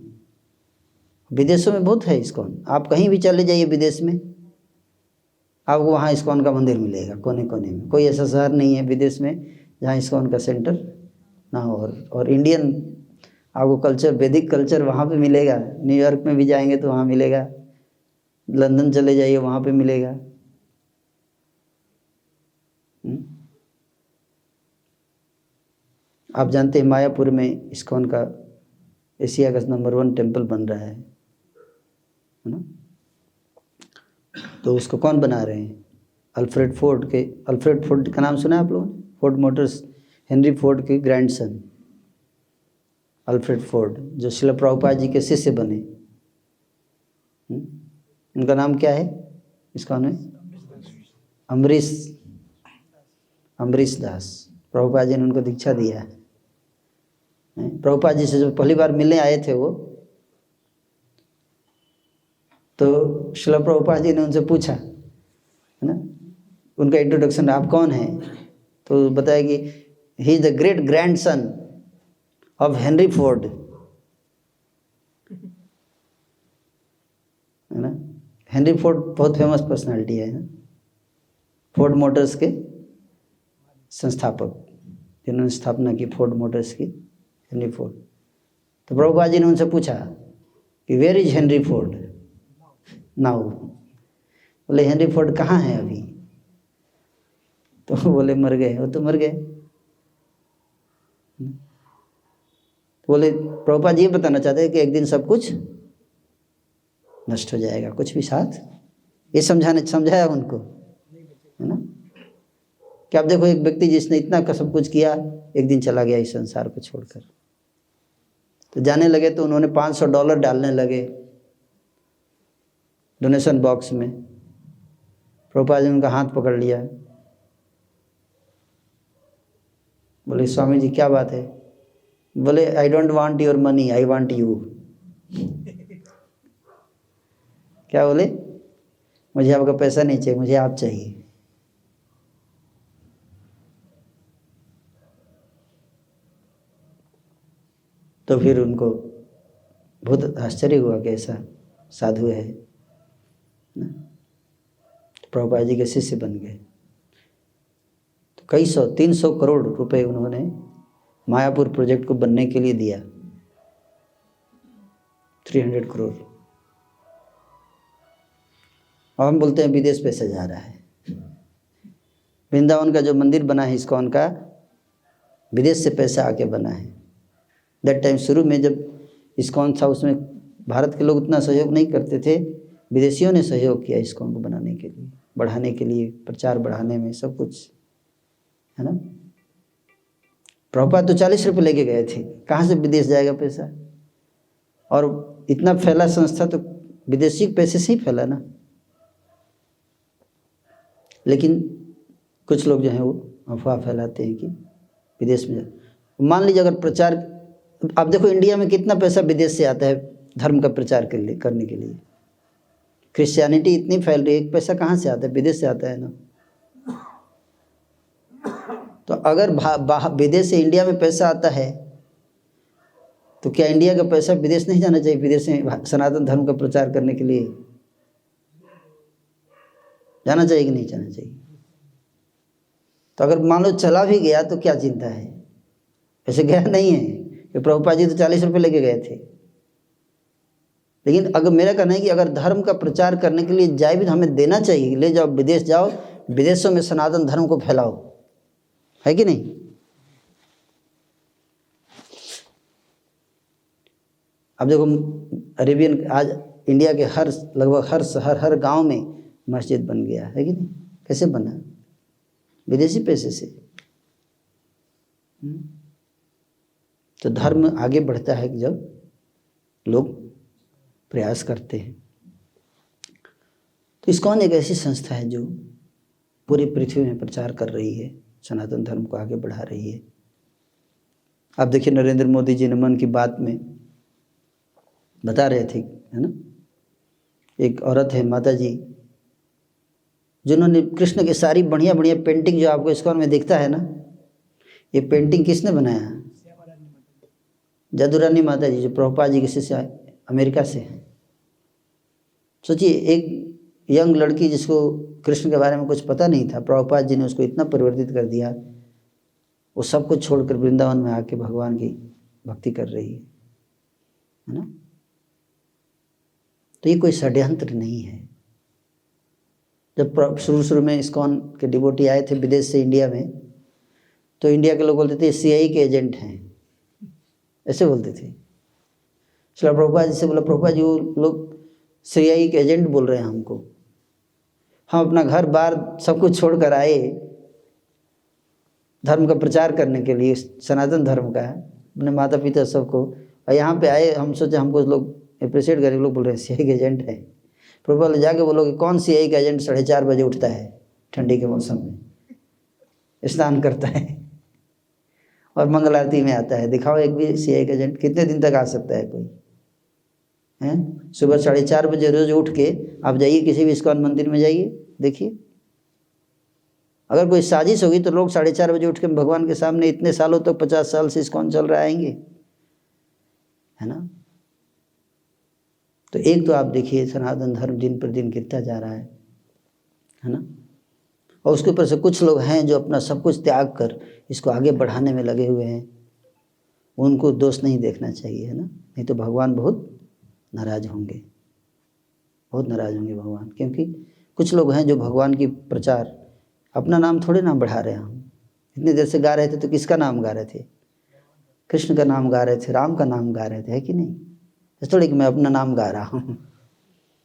विदेशों में बहुत है इस्कॉन, आप कहीं भी चले जाइए विदेश में आपको वहाँ इस्कॉन का मंदिर मिलेगा कोने कोने में। कोई ऐसा शहर नहीं है विदेश में जहाँ इस्कॉन का सेंटर ना हो। और इंडियन आपको कल्चर, वैदिक कल्चर वहाँ पे मिलेगा। न्यूयॉर्क में भी जाएंगे तो वहाँ मिलेगा, लंदन चले जाइए वहाँ पे मिलेगा। आप जानते हैं मायापुर में इस्कॉन का एशिया का नंबर 1 टेम्पल बन रहा है ना। तो उसको कौन बना रहे हैं? अल्फ्रेड फोर्ड का नाम सुना है आप लोगों ने? फोर्ड मोटर्स, हेनरी फोर्ड के ग्रैंडसन अल्फ्रेड फोर्ड, जो श्रील प्रभुपाद जी के शिष्य बने। उनका नाम क्या है इस्कॉन में? अमरीश दास। प्रभुपाद जी ने उनको दीक्षा दिया है। प्रभुपाद जी से जब पहली बार मिलने आए थे वो, तो श्रील प्रभुपाद जी ने उनसे पूछा, है ना, उनका इंट्रोडक्शन, आप कौन हैं? तो बताया कि he is the great grandson of Henry Ford, है ना। हेनरी फोर्ड बहुत फेमस पर्सनालिटी है ना, फोर्ड मोटर्स के संस्थापक, जिन्होंने स्थापना की फोर्ड मोटर्स की। Henry Ford. तो प्रभुपाद जी ने उनसे पूछा कि where is Henry Ford now. बोले हेनरी फोर्ड कहाँ है अभी? तो बोले मर गए। वो तो मर गए। तो बोले प्रभुपाद जी ये बताना चाहते हैं कि एक दिन सब कुछ नष्ट हो जाएगा, कुछ भी साथ। ये समझाया उनको, है ना, कि आप देखो एक व्यक्ति जिसने इतना सब कुछ किया एक दिन चला गया इस संसार को छोड़कर। तो जाने लगे तो उन्होंने $500 डालने लगे डोनेशन बॉक्स में। प्रभुपाद जी ने उनका हाथ पकड़ लिया, बोले स्वामी जी क्या बात है? बोले I don't want your money, I want you. क्या बोले? मुझे आपका पैसा नहीं चाहिए, मुझे आप चाहिए। तो फिर उनको बहुत आश्चर्य हुआ कि ऐसा साधु है ना। प्रभुपाद जी के शिष्य बन गए। तो कई 300 करोड़ रुपए उन्होंने मायापुर प्रोजेक्ट को बनने के लिए दिया। 300 करोड़। और हम बोलते हैं विदेश पैसे जा रहा है। वृंदावन का जो मंदिर बना है इस्कॉन का, विदेश से पैसा आके बना है। दैट टाइम शुरू में जब इस्कॉन था उसमें भारत के लोग उतना सहयोग नहीं करते थे, विदेशियों ने सहयोग किया इस्कॉन को बनाने के लिए, बढ़ाने के लिए, प्रचार बढ़ाने में, सब कुछ, है ना। प्रभुपाद तो 40 रुपये लेके गए थे, कहाँ से विदेश जाएगा पैसा? और इतना फैला संस्था तो विदेशी पैसे से ही फैला ना। लेकिन कुछ लोग जो हैं वो अफवाह फैलाते हैं कि विदेश में मान लीजिए अगर प्रचार, आप देखो इंडिया में कितना पैसा विदेश से आता है धर्म का प्रचार करने के लिए। क्रिश्चियनिटी इतनी फैल रही है, पैसा कहाँ से आता है? विदेश से आता है ना। तो अगर विदेश से इंडिया में पैसा आता है तो क्या इंडिया का पैसा विदेश नहीं जाना चाहिए? विदेश में सनातन धर्म का प्रचार करने के लिए जाना चाहिए कि नहीं जाना चाहिए? तो अगर मान लो चला भी गया तो क्या चिंता है? ऐसे गया नहीं है कि प्रभुपाद जी तो 40 रुपये लेके गए थे। लेकिन अगर मेरा कहना है कि अगर धर्म का प्रचार करने के लिए जाए भी तो हमें देना चाहिए। ले जाओ, विदेश जाओ, विदेशों में सनातन धर्म को फैलाओ, है कि नहीं? अब देखो अरेबियन, आज इंडिया के लगभग हर शहर, हर गांव में मस्जिद बन गया, है कि नहीं? कैसे बना? विदेशी पैसे से। तो धर्म आगे बढ़ता है जब लोग प्रयास करते हैं। तो इस्कॉन एक ऐसी संस्था है जो पूरी पृथ्वी में प्रचार कर रही है, सनातन धर्म को आगे बढ़ा रही है। आप देखिए नरेंद्र मोदी जी ने मन की बात में बता रहे थे, है ना, एक औरत है माता जी जिन्होंने कृष्ण की सारी बढ़िया बढ़िया पेंटिंग जो आपको इस्कॉन में दिखता है ना, ये पेंटिंग किसने बनाया? जादूरानी माता जी, जो प्रभुपाद जी के शिष्य अमेरिका से हैं। सोचिए एक यंग लड़की जिसको कृष्ण के बारे में कुछ पता नहीं था, प्रभुपाद जी ने उसको इतना परिवर्तित कर दिया, वो सब कुछ छोड़कर वृंदावन में आके भगवान की भक्ति कर रही है ना। तो ये कोई षड्यंत्र नहीं है। जब शुरू में इस्कॉन के डिवोटी आए थे विदेश से इंडिया में, तो इंडिया के लोग बोलते थे CIA के एजेंट हैं, ऐसे बोलते थे। श्रील प्रभुपाद जी से बोला, प्रभुपाद जी वो लोग CIA के एजेंट बोल रहे हैं हमको, हम अपना घर बार सब कुछ छोड़ कर आए धर्म का प्रचार करने के लिए, सनातन धर्म का, अपने माता पिता सबको, और यहाँ पे आए, हम सोचे हमको लोग अप्रिशिएट करें, लोग बोल रहे हैं CIA के एजेंट है। प्रभुपाद जाके बोलोगे कौन CIA का एजेंट 4:30 बजे उठता है ठंडी के मौसम में, स्नान करता है और मंगल आरती में आता है? दिखाओ एक भी CIA का एजेंट। कितने दिन तक आ सकता है कोई? हैं? सुबह 4:30 बजे रोज उठ के आप जाइए किसी भी इस्कॉन मंदिर में जाइए, देखिए। अगर कोई साजिश होगी तो लोग 4:30 बजे उठ के भगवान के सामने, इतने सालों तक 50 साल से इस्कॉन चल रहा आएंगे, है ना। तो एक तो आप देखिए सनातन धर्म दिन पर दिन गिरता जा रहा है ना। और उसके ऊपर से कुछ लोग हैं जो अपना सब कुछ त्याग कर इसको आगे बढ़ाने में लगे हुए हैं। उनको दोष नहीं देखना चाहिए, है ना। नहीं तो भगवान बहुत नाराज होंगे, बहुत नाराज होंगे भगवान। क्योंकि कुछ लोग हैं जो भगवान की प्रचार, अपना नाम थोड़े ना बढ़ा रहे हैं। हम इतनी देर से गा रहे थे तो किसका नाम गा रहे थे? कृष्ण का नाम गा रहे थे, राम का नाम गा रहे थे, है कि नहीं? इस थोड़ी कि मैं अपना नाम गा रहा हूँ।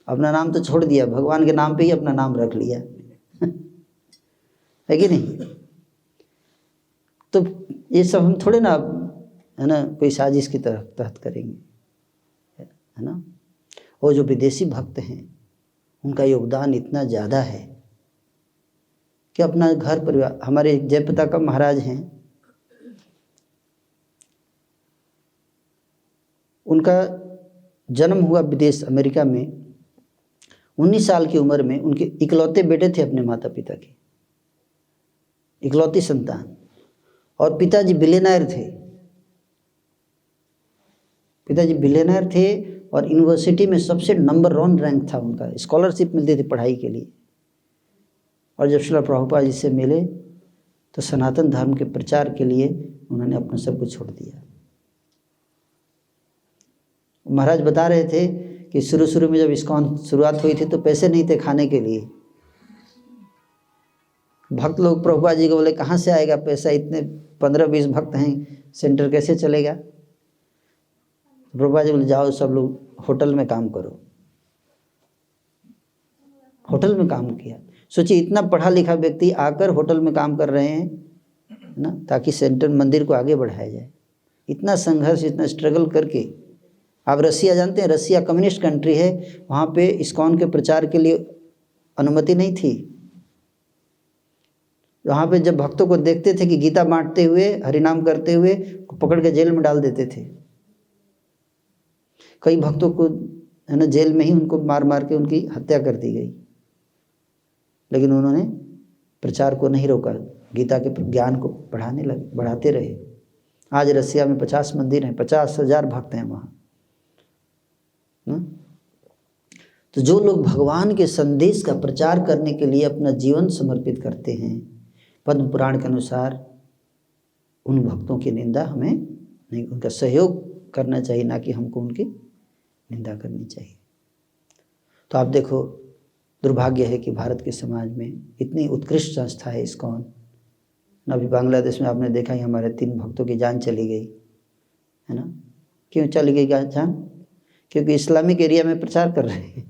अपना नाम तो छोड़ दिया, भगवान के नाम पे ही अपना नाम रख लिया। है कि नहीं? तो ये सब हम थोड़े ना, है ना, कोई साजिश की तरह तहत करेंगे, है ना। वो जो विदेशी भक्त हैं उनका योगदान इतना ज़्यादा है कि अपना घर परिवार, हमारे जयप्रता का महाराज हैं, उनका जन्म हुआ विदेश अमेरिका में। 19 साल की उम्र में उनके इकलौते बेटे थे अपने माता पिता के, इकलौती संतान। और पिताजी बिलियनर थे, पिताजी बिलियनर थे और यूनिवर्सिटी में सबसे नंबर 1 रैंक था उनका, स्कॉलरशिप मिलती थी पढ़ाई के लिए। और जब श्रील प्रभुपाद जी से मिले तो सनातन धर्म के प्रचार के लिए उन्होंने अपना सब कुछ छोड़ दिया। महाराज बता रहे थे कि शुरू में जब इस्कॉन शुरुआत हुई थी तो पैसे नहीं थे खाने के लिए। भक्त लोग प्रभुपाद जी को बोले कहाँ से आएगा पैसा, इतने 15-20 भक्त हैं, सेंटर कैसे चलेगा? प्रभुपाद जी बोले जाओ सब लोग होटल में काम करो। होटल में काम किया। सोचिए इतना पढ़ा लिखा व्यक्ति आकर होटल में काम कर रहे हैं, है ना, ताकि सेंटर मंदिर को आगे बढ़ाया जाए। इतना संघर्ष, इतना स्ट्रगल करके। आप रसिया जानते हैं, रसिया कम्युनिस्ट कंट्री है, वहाँ पे इस्कॉन के प्रचार के लिए अनुमति नहीं थी। वहाँ पे जब भक्तों को देखते थे कि गीता बांटते हुए, हरिनाम करते हुए, पकड़ के जेल में डाल देते थे। कई भक्तों को, है ना, जेल में ही उनको मार मार के उनकी हत्या कर दी गई। लेकिन उन्होंने प्रचार को नहीं रोका, गीता के ज्ञान को बढ़ाने लगे, बढ़ाते रहे। आज रसिया में 50 मंदिर हैं, 50,000 भक्त हैं वहाँ ना। तो जो लोग भगवान के संदेश का प्रचार करने के लिए अपना जीवन समर्पित करते हैं, पद्म पुराण के अनुसार उन भक्तों की निंदा हमें नहीं, उनका सहयोग करना चाहिए, ना कि हमको उनकी निंदा करनी चाहिए। तो आप देखो, दुर्भाग्य है कि भारत के समाज में इतनी उत्कृष्ट संस्था है इस्कॉन। अभी बांग्लादेश में आपने देखा ही, हमारे 3 भक्तों की जान चली गई, है ना। क्यों चली गई जान? क्योंकि इस्लामिक एरिया में प्रचार कर रहे हैं।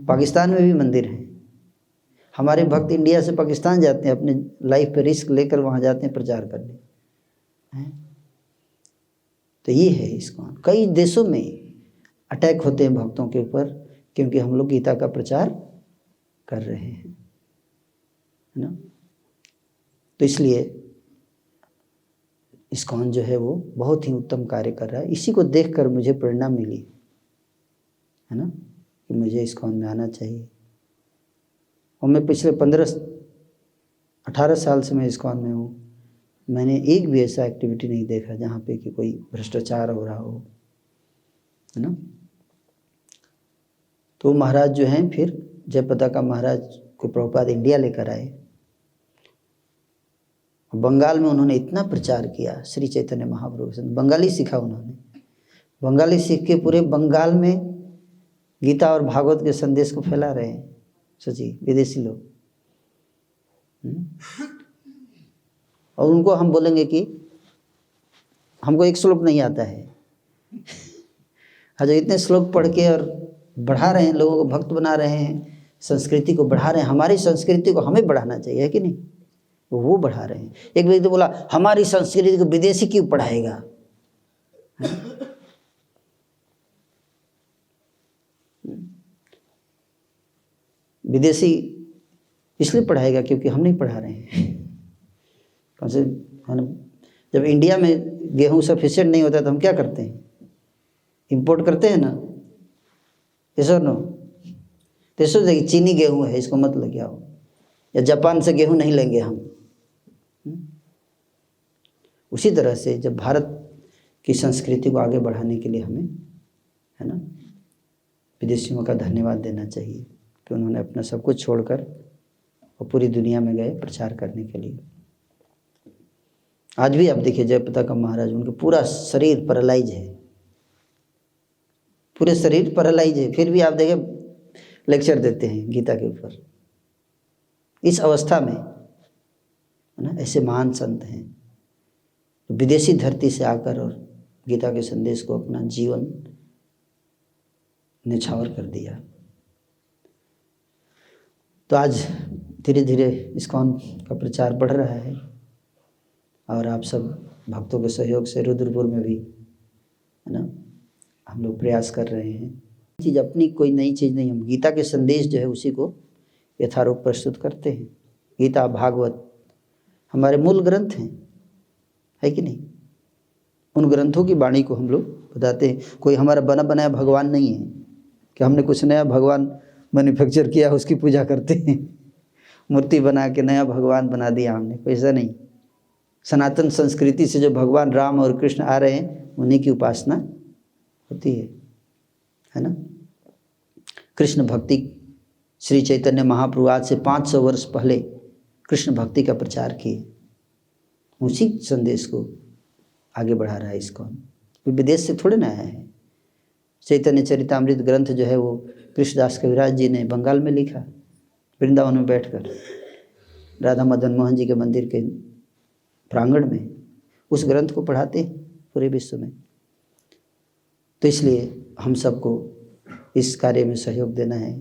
पाकिस्तान में भी मंदिर हैं। हमारे भक्त इंडिया से पाकिस्तान जाते हैं, अपने लाइफ पे रिस्क लेकर वहाँ जाते हैं प्रचार करने। तो ये है इस्कॉन। कई देशों में अटैक होते हैं भक्तों के ऊपर, क्योंकि हम लोग गीता का प्रचार कर रहे हैं, है ना। तो इसलिए इस्कॉन जो है वो बहुत ही उत्तम कार्य कर रहा है। इसी को देखकर मुझे प्रेरणा मिली, है ना, कि मुझे इस्कॉन में आना चाहिए। और मैं पिछले 15-18 साल से मैं इस्कॉन में हूँ। मैंने एक भी ऐसा एक्टिविटी नहीं देखा जहाँ पे कि कोई भ्रष्टाचार हो रहा हो, है ना। तो महाराज जो हैं, फिर जयप्रदा का महाराज को प्रभुपाद इंडिया लेकर आए। बंगाल में उन्होंने इतना प्रचार किया, श्री चैतन्य महाप्रभु से। बंगाली सीखा उन्होंने, बंगाली सीख के पूरे बंगाल में गीता और भागवत के संदेश को फैला रहे हैं। सोचिए, विदेशी लोग। और उनको हम बोलेंगे कि हमको एक श्लोक नहीं आता है। जो इतने श्लोक पढ़ के और बढ़ा रहे हैं, लोगों को भक्त बना रहे हैं, संस्कृति को बढ़ा रहे हैं। हमारी संस्कृति को हमें बढ़ाना चाहिए, है कि नहीं? वो बढ़ा रहे हैं। एक व्यक्ति बोला हमारी संस्कृति को विदेशी क्यों पढ़ाएगा? विदेशी इसलिए पढ़ाएगा क्योंकि हम नहीं पढ़ा रहे हैं। कौन से, है ना, जब इंडिया में गेहूं सफिशिएंट नहीं होता तो हम क्या करते हैं? इंपोर्ट करते हैं ना, ऐसा नो। तो देखिए, चीनी गेहूं है, इसको मत लेके आओ, या जापान से गेहूं नहीं लेंगे हम। उसी तरह से जब भारत की संस्कृति को आगे बढ़ाने के लिए हमें, है ना, विदेशियों का धन्यवाद देना चाहिए कि उन्होंने अपना सब कुछ छोड़कर और पूरी दुनिया में गए प्रचार करने के लिए। आज भी आप देखिए जयप्रताप महाराज, उनके पूरा शरीर पैरालाइज है, पूरे शरीर पैरालाइज है, फिर भी आप देखिए लेक्चर देते हैं गीता के ऊपर। इस अवस्था में है ना, ऐसे महान संत हैं तो विदेशी धरती से आकर और गीता के संदेश को अपना जीवन निछावर कर दिया। तो आज धीरे धीरे इस्कॉन का प्रचार बढ़ रहा है और आप सब भक्तों के सहयोग से रुद्रपुर में भी है ना हम लोग प्रयास कर रहे हैं। चीज़ अपनी कोई नई चीज़ नहीं, हम गीता के संदेश जो है उसी को यथारूप प्रस्तुत करते हैं। गीता भागवत हमारे मूल ग्रंथ हैं, है कि नहीं? उन ग्रंथों की वाणी को हम लोग बताते हैं। कोई हमारा बना बनाया भगवान नहीं है कि हमने कुछ नया भगवान मैन्युफैक्चर किया उसकी पूजा करते हैं, मूर्ति बना के नया भगवान बना दिया हमने, कोई ऐसा नहीं। सनातन संस्कृति से जो भगवान राम और कृष्ण आ रहे हैं उन्हीं की उपासना होती है ना। कृष्ण भक्ति, श्री चैतन्य महाप्रभु आज से 500 वर्ष पहले कृष्ण भक्ति का प्रचार किए, उसी संदेश को आगे बढ़ा रहा है इस्कॉन। विदेश से थोड़े ना आया है। चैतन्य चरितामृत ग्रंथ जो है वो कृष्णदास कविराज जी ने बंगाल में लिखा, वृंदावन में बैठकर राधा मदन मोहन जी के मंदिर के प्रांगण में उस ग्रंथ को पढ़ाते हैं पूरे विश्व में। तो इसलिए हम सबको इस कार्य में सहयोग देना है।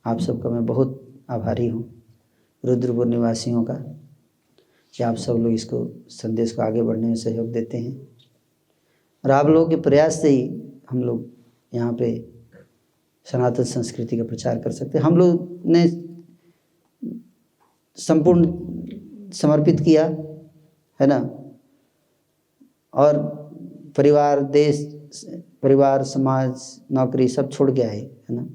आप सबका मैं बहुत आभारी हूँ, रुद्रपुर निवासियों का, कि आप सब लोग इसको संदेश को आगे बढ़ने में सहयोग देते हैं। और आप लोगों के प्रयास से ही हम लोग यहाँ पे सनातन संस्कृति का प्रचार कर सकते हैं। हम लोग ने संपूर्ण समर्पित किया है ना, और परिवार, देश, परिवार, समाज, नौकरी सब छोड़ के आए है ना।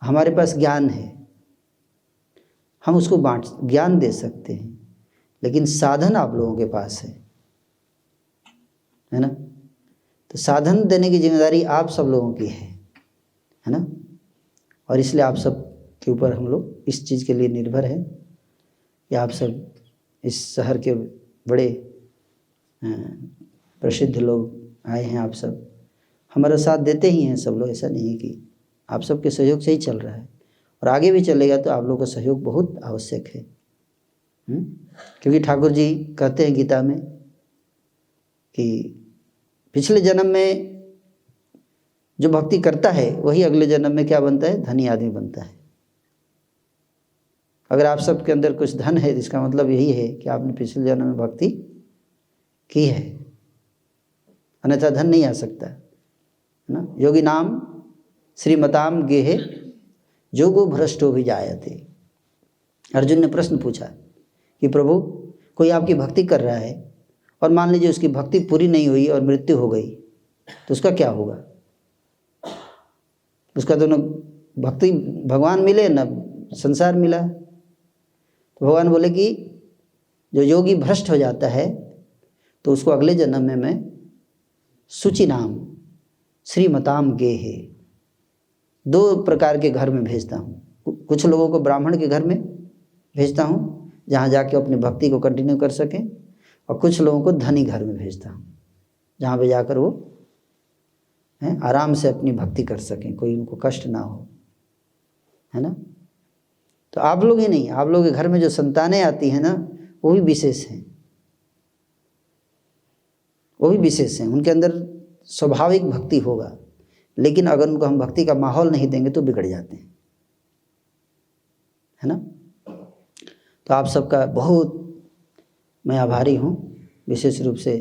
हमारे पास ज्ञान है, हम उसको ज्ञान दे सकते हैं, लेकिन साधन आप लोगों के पास है ना। तो साधन देने की जिम्मेदारी आप सब लोगों की है ना। और इसलिए आप सब के ऊपर हम लोग इस चीज़ के लिए निर्भर है कि आप सब इस शहर के बड़े प्रसिद्ध लोग आए हैं, आप सब हमारा साथ देते ही हैं सब लोग। ऐसा नहीं है कि आप सबके सहयोग से ही चल रहा है और आगे भी चलेगा, तो आप लोगों का सहयोग बहुत आवश्यक है। क्योंकि ठाकुर जी कहते हैं गीता में कि पिछले जन्म में जो भक्ति करता है वही अगले जन्म में क्या बनता है? धनी आदमी बनता है। अगर आप सबके अंदर कुछ धन है, इसका मतलब यही है कि आपने पिछले जन्म में भक्ति की है, अन्यथा धन नहीं आ सकता है ना। योगी नाम श्रीमताम गेहे जोगो भ्रष्टो भी जायते। अर्जुन ने प्रश्न पूछा कि प्रभु, कोई आपकी भक्ति कर रहा है और मान लीजिए उसकी भक्ति पूरी नहीं हुई और मृत्यु हो गई, तो उसका क्या होगा? उसका तो न भक्ति भगवान मिले न संसार मिला। तो भगवान बोले कि जो योगी भ्रष्ट हो जाता है तो उसको अगले जन्म में मैं शुचि नाम श्रीमताम गेहे 2 प्रकार के घर में भेजता हूँ। कुछ लोगों को ब्राह्मण के घर में भेजता हूँ जहाँ जाके अपनी भक्ति को कंटिन्यू कर सकें, और कुछ लोगों को धनी घर में भेजता हूँ जहाँ पे जाकर वो आराम से अपनी भक्ति कर सकें, कोई उनको कष्ट ना हो, है ना। तो आप लोग ही नहीं, आप लोगों के घर में जो संतानें आती हैं ना, वो भी विशेष हैं, वो भी विशेष हैं। उनके अंदर स्वाभाविक भक्ति होगा, लेकिन अगर उनको हम भक्ति का माहौल नहीं देंगे तो बिगड़ जाते हैं, है ना। तो आप सबका बहुत मैं आभारी हूँ, विशेष रूप से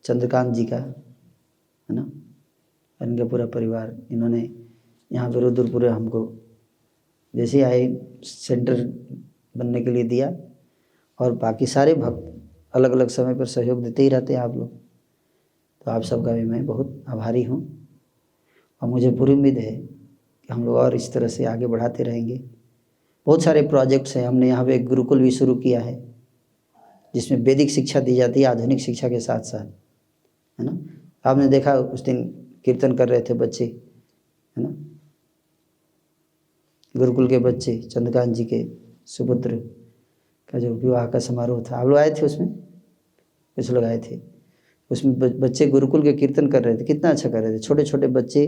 चंद्रकांत जी का, है ना, इनका पूरा परिवार। इन्होंने यहाँ पे रुद्रपुर हमको जैसे आए सेंटर बनने के लिए दिया, और बाकी सारे भक्त अलग अलग समय पर सहयोग देते ही रहते हैं आप लोग। तो आप सबका भी मैं बहुत आभारी हूँ, और मुझे पूरी उम्मीद है कि हम लोग और इस तरह से आगे बढ़ाते रहेंगे। बहुत सारे प्रोजेक्ट्स हैं। हमने यहाँ पे एक गुरुकुल भी शुरू किया है जिसमें वैदिक शिक्षा दी जाती है आधुनिक शिक्षा के साथ साथ, है ना। आपने देखा उस दिन कीर्तन कर रहे थे बच्चे, है ना, गुरुकुल के बच्चे, चंद्रकांत जी के सुपुत्र का जो विवाह का समारोह था, आप लोग आए थे उसमें, कुछ लोग आए थे, उसमें बच्चे गुरुकुल के कीर्तन कर रहे थे, कितना अच्छा कर रहे थे, छोटे छोटे बच्चे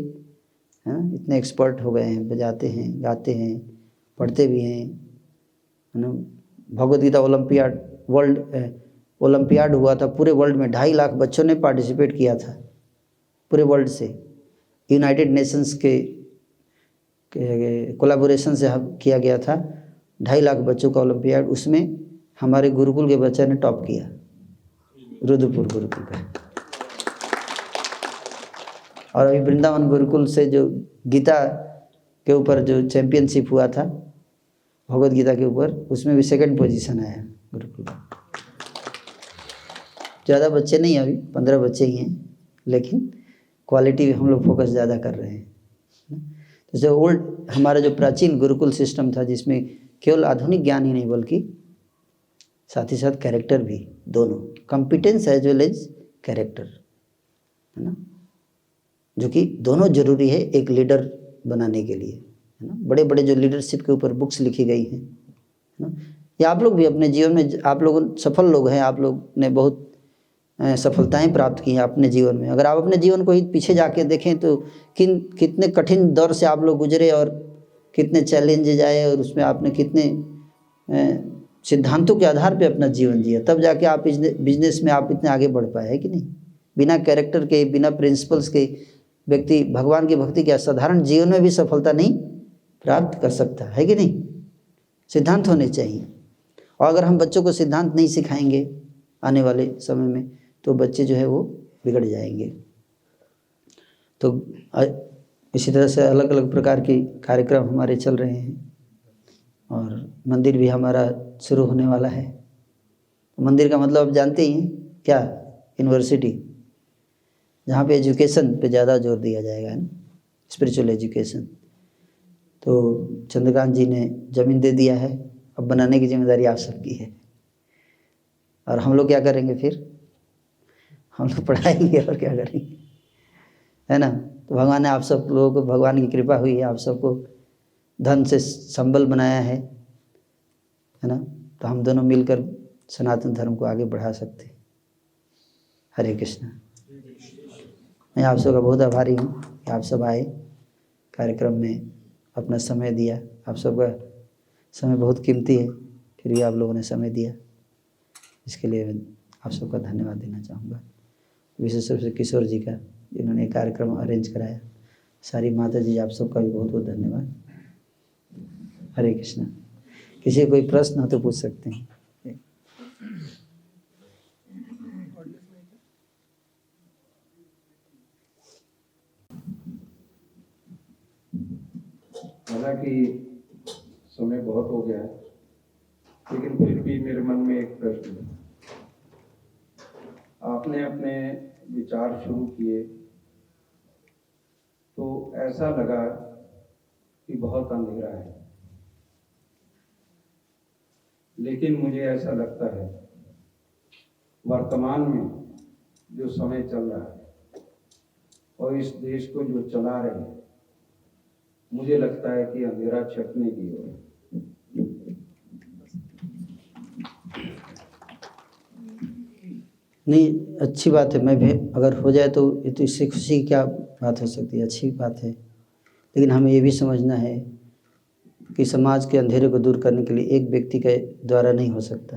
हैं, इतने एक्सपर्ट हो गए हैं, बजाते हैं, गाते हैं, पढ़ते भी हैं, है ना। भगवद गीता ओलंपियाड हुआ था पूरे वर्ल्ड में, 2.5 लाख बच्चों ने पार्टिसिपेट किया था पूरे वर्ल्ड से, यूनाइटेड नेशंस के कोलैबोरेशन से किया गया था, 2.5 लाख बच्चों का ओलंपियाड, उसमें हमारे गुरुकुल के बच्चे ने टॉप किया, रुद्रपुर गुरुकुल का। और अभी वृंदावन गुरुकुल से जो गीता के ऊपर जो चैंपियनशिप हुआ था भगवद गीता के ऊपर, उसमें भी 2nd पोजीशन आया गुरुकुल का। ज़्यादा बच्चे नहीं, अभी 15 बच्चे ही हैं, लेकिन क्वालिटी हम लोग फोकस ज़्यादा कर रहे हैं। तो जो ओल्ड हमारा जो प्राचीन गुरुकुल सिस्टम था, जिसमें केवल आधुनिक ज्ञान ही नहीं बल्कि साथ ही साथ कैरेक्टर भी, दोनों competence as well as character, है ना, जो कि दोनों जरूरी है एक लीडर बनाने के लिए, है ना। बड़े बड़े जो लीडरशिप के ऊपर बुक्स लिखी गई हैं, है ना, या आप लोग भी अपने जीवन में, आप लोग सफल लोग हैं, आप लोग ने बहुत सफलताएं प्राप्त की हैं अपने जीवन में। अगर आप अपने जीवन को ही पीछे जाके देखें तो कितने कठिन दौर से आप लोग गुजरे और कितने चैलेंजेज आए, और उसमें आपने कितने सिद्धांतों के आधार पे अपना जीवन जिया, तब जाके आप बिजनेस में आप इतने आगे बढ़ पाए, है कि नहीं। बिना कैरेक्टर के, बिना प्रिंसिपल्स के व्यक्ति भगवान की भक्ति के असाधारण जीवन में भी सफलता नहीं प्राप्त कर सकता, है कि नहीं। सिद्धांत होने चाहिए, और अगर हम बच्चों को सिद्धांत नहीं सिखाएंगे आने वाले समय में, तो बच्चे जो है वो बिगड़ जाएंगे। तो इसी तरह से अलग अलग प्रकार के कार्यक्रम हमारे चल रहे हैं, और मंदिर भी हमारा शुरू होने वाला है। मंदिर का मतलब आप जानते ही हैं क्या, यूनिवर्सिटी, जहाँ पे एजुकेशन पे ज़्यादा जोर दिया जाएगा, है ना, स्पिरिचुअल एजुकेशन। तो चंद्रकांत जी ने ज़मीन दे दिया है, अब बनाने की जिम्मेदारी आप सबकी है, और हम लोग क्या करेंगे फिर, हम लोग पढ़ाएंगे और क्या करेंगे, है ना। तो भगवान ने आप सब लोगों को, भगवान की कृपा हुई है, आप सबको धन से संबल बनाया है ना। तो हम दोनों मिलकर सनातन धर्म को आगे बढ़ा सकते हैं। हरे कृष्णा। मैं आप सबका बहुत आभारी हूँ कि आप सब आए, कार्यक्रम में अपना समय दिया। आप सबका समय बहुत कीमती है, फिर भी आप लोगों ने समय दिया, इसके लिए मैं आप सबका धन्यवाद देना चाहूँगा। विशेष रूप से किशोर जी का, जिन्होंने कार्यक्रम अरेंज कराया। सारी माता जी, आप सबका भी बहुत बहुत धन्यवाद। हरे कृष्णा। किसी को कोई प्रश्न हो तो पूछ सकते हैं। हालांकि समय बहुत हो गया है, लेकिन फिर भी मेरे मन में एक प्रश्न है। आपने अपने विचार शुरू किए तो ऐसा लगा कि बहुत अंधेरा है, लेकिन मुझे ऐसा लगता है वर्तमान में जो समय चल रहा है और इस देश को जो चला रहे हैं, मुझे लगता है कि अंधेरा छटने की ओर है। नहीं, अच्छी बात है। मैं भी अगर हो जाए तो ये तो इससे खुशी की क्या बात हो सकती है, अच्छी बात है। लेकिन हमें ये भी समझना है कि समाज के अंधेरे को दूर करने के लिए एक व्यक्ति के द्वारा नहीं हो सकता,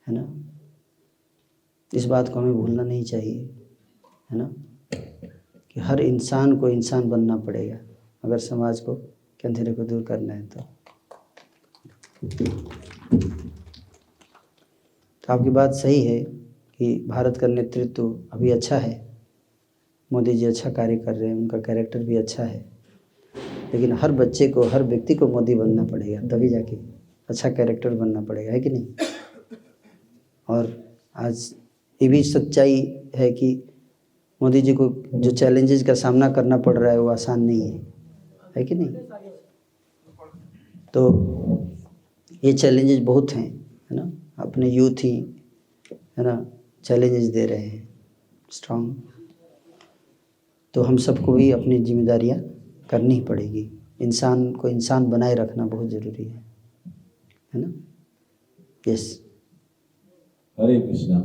है ना। इस बात को हमें भूलना नहीं चाहिए, है ना, कि हर इंसान को इंसान बनना पड़ेगा अगर समाज को के अंधेरे को दूर करना है। तो आपकी बात सही है कि भारत का नेतृत्व अभी अच्छा है, मोदी जी अच्छा कार्य कर रहे हैं, उनका कैरेक्टर भी अच्छा है, लेकिन हर बच्चे को, हर व्यक्ति को मोदी बनना पड़ेगा, तभी जाके अच्छा कैरेक्टर बनना पड़ेगा, है कि नहीं। और आज ये भी सच्चाई है कि मोदी जी को जो चैलेंजेस का सामना करना पड़ रहा है वो आसान नहीं है कि नहीं। तो ये चैलेंजेस बहुत हैं, है ना। अपने यूथ ही, है ना, चैलेंजेस दे रहे हैं स्ट्रॉन्ग। तो हम सबको भी अपनी जिम्मेदारियां करनी पड़ेगी। इंसान को इंसान बनाए रखना बहुत ज़रूरी है ना। यस। हरे कृष्णा।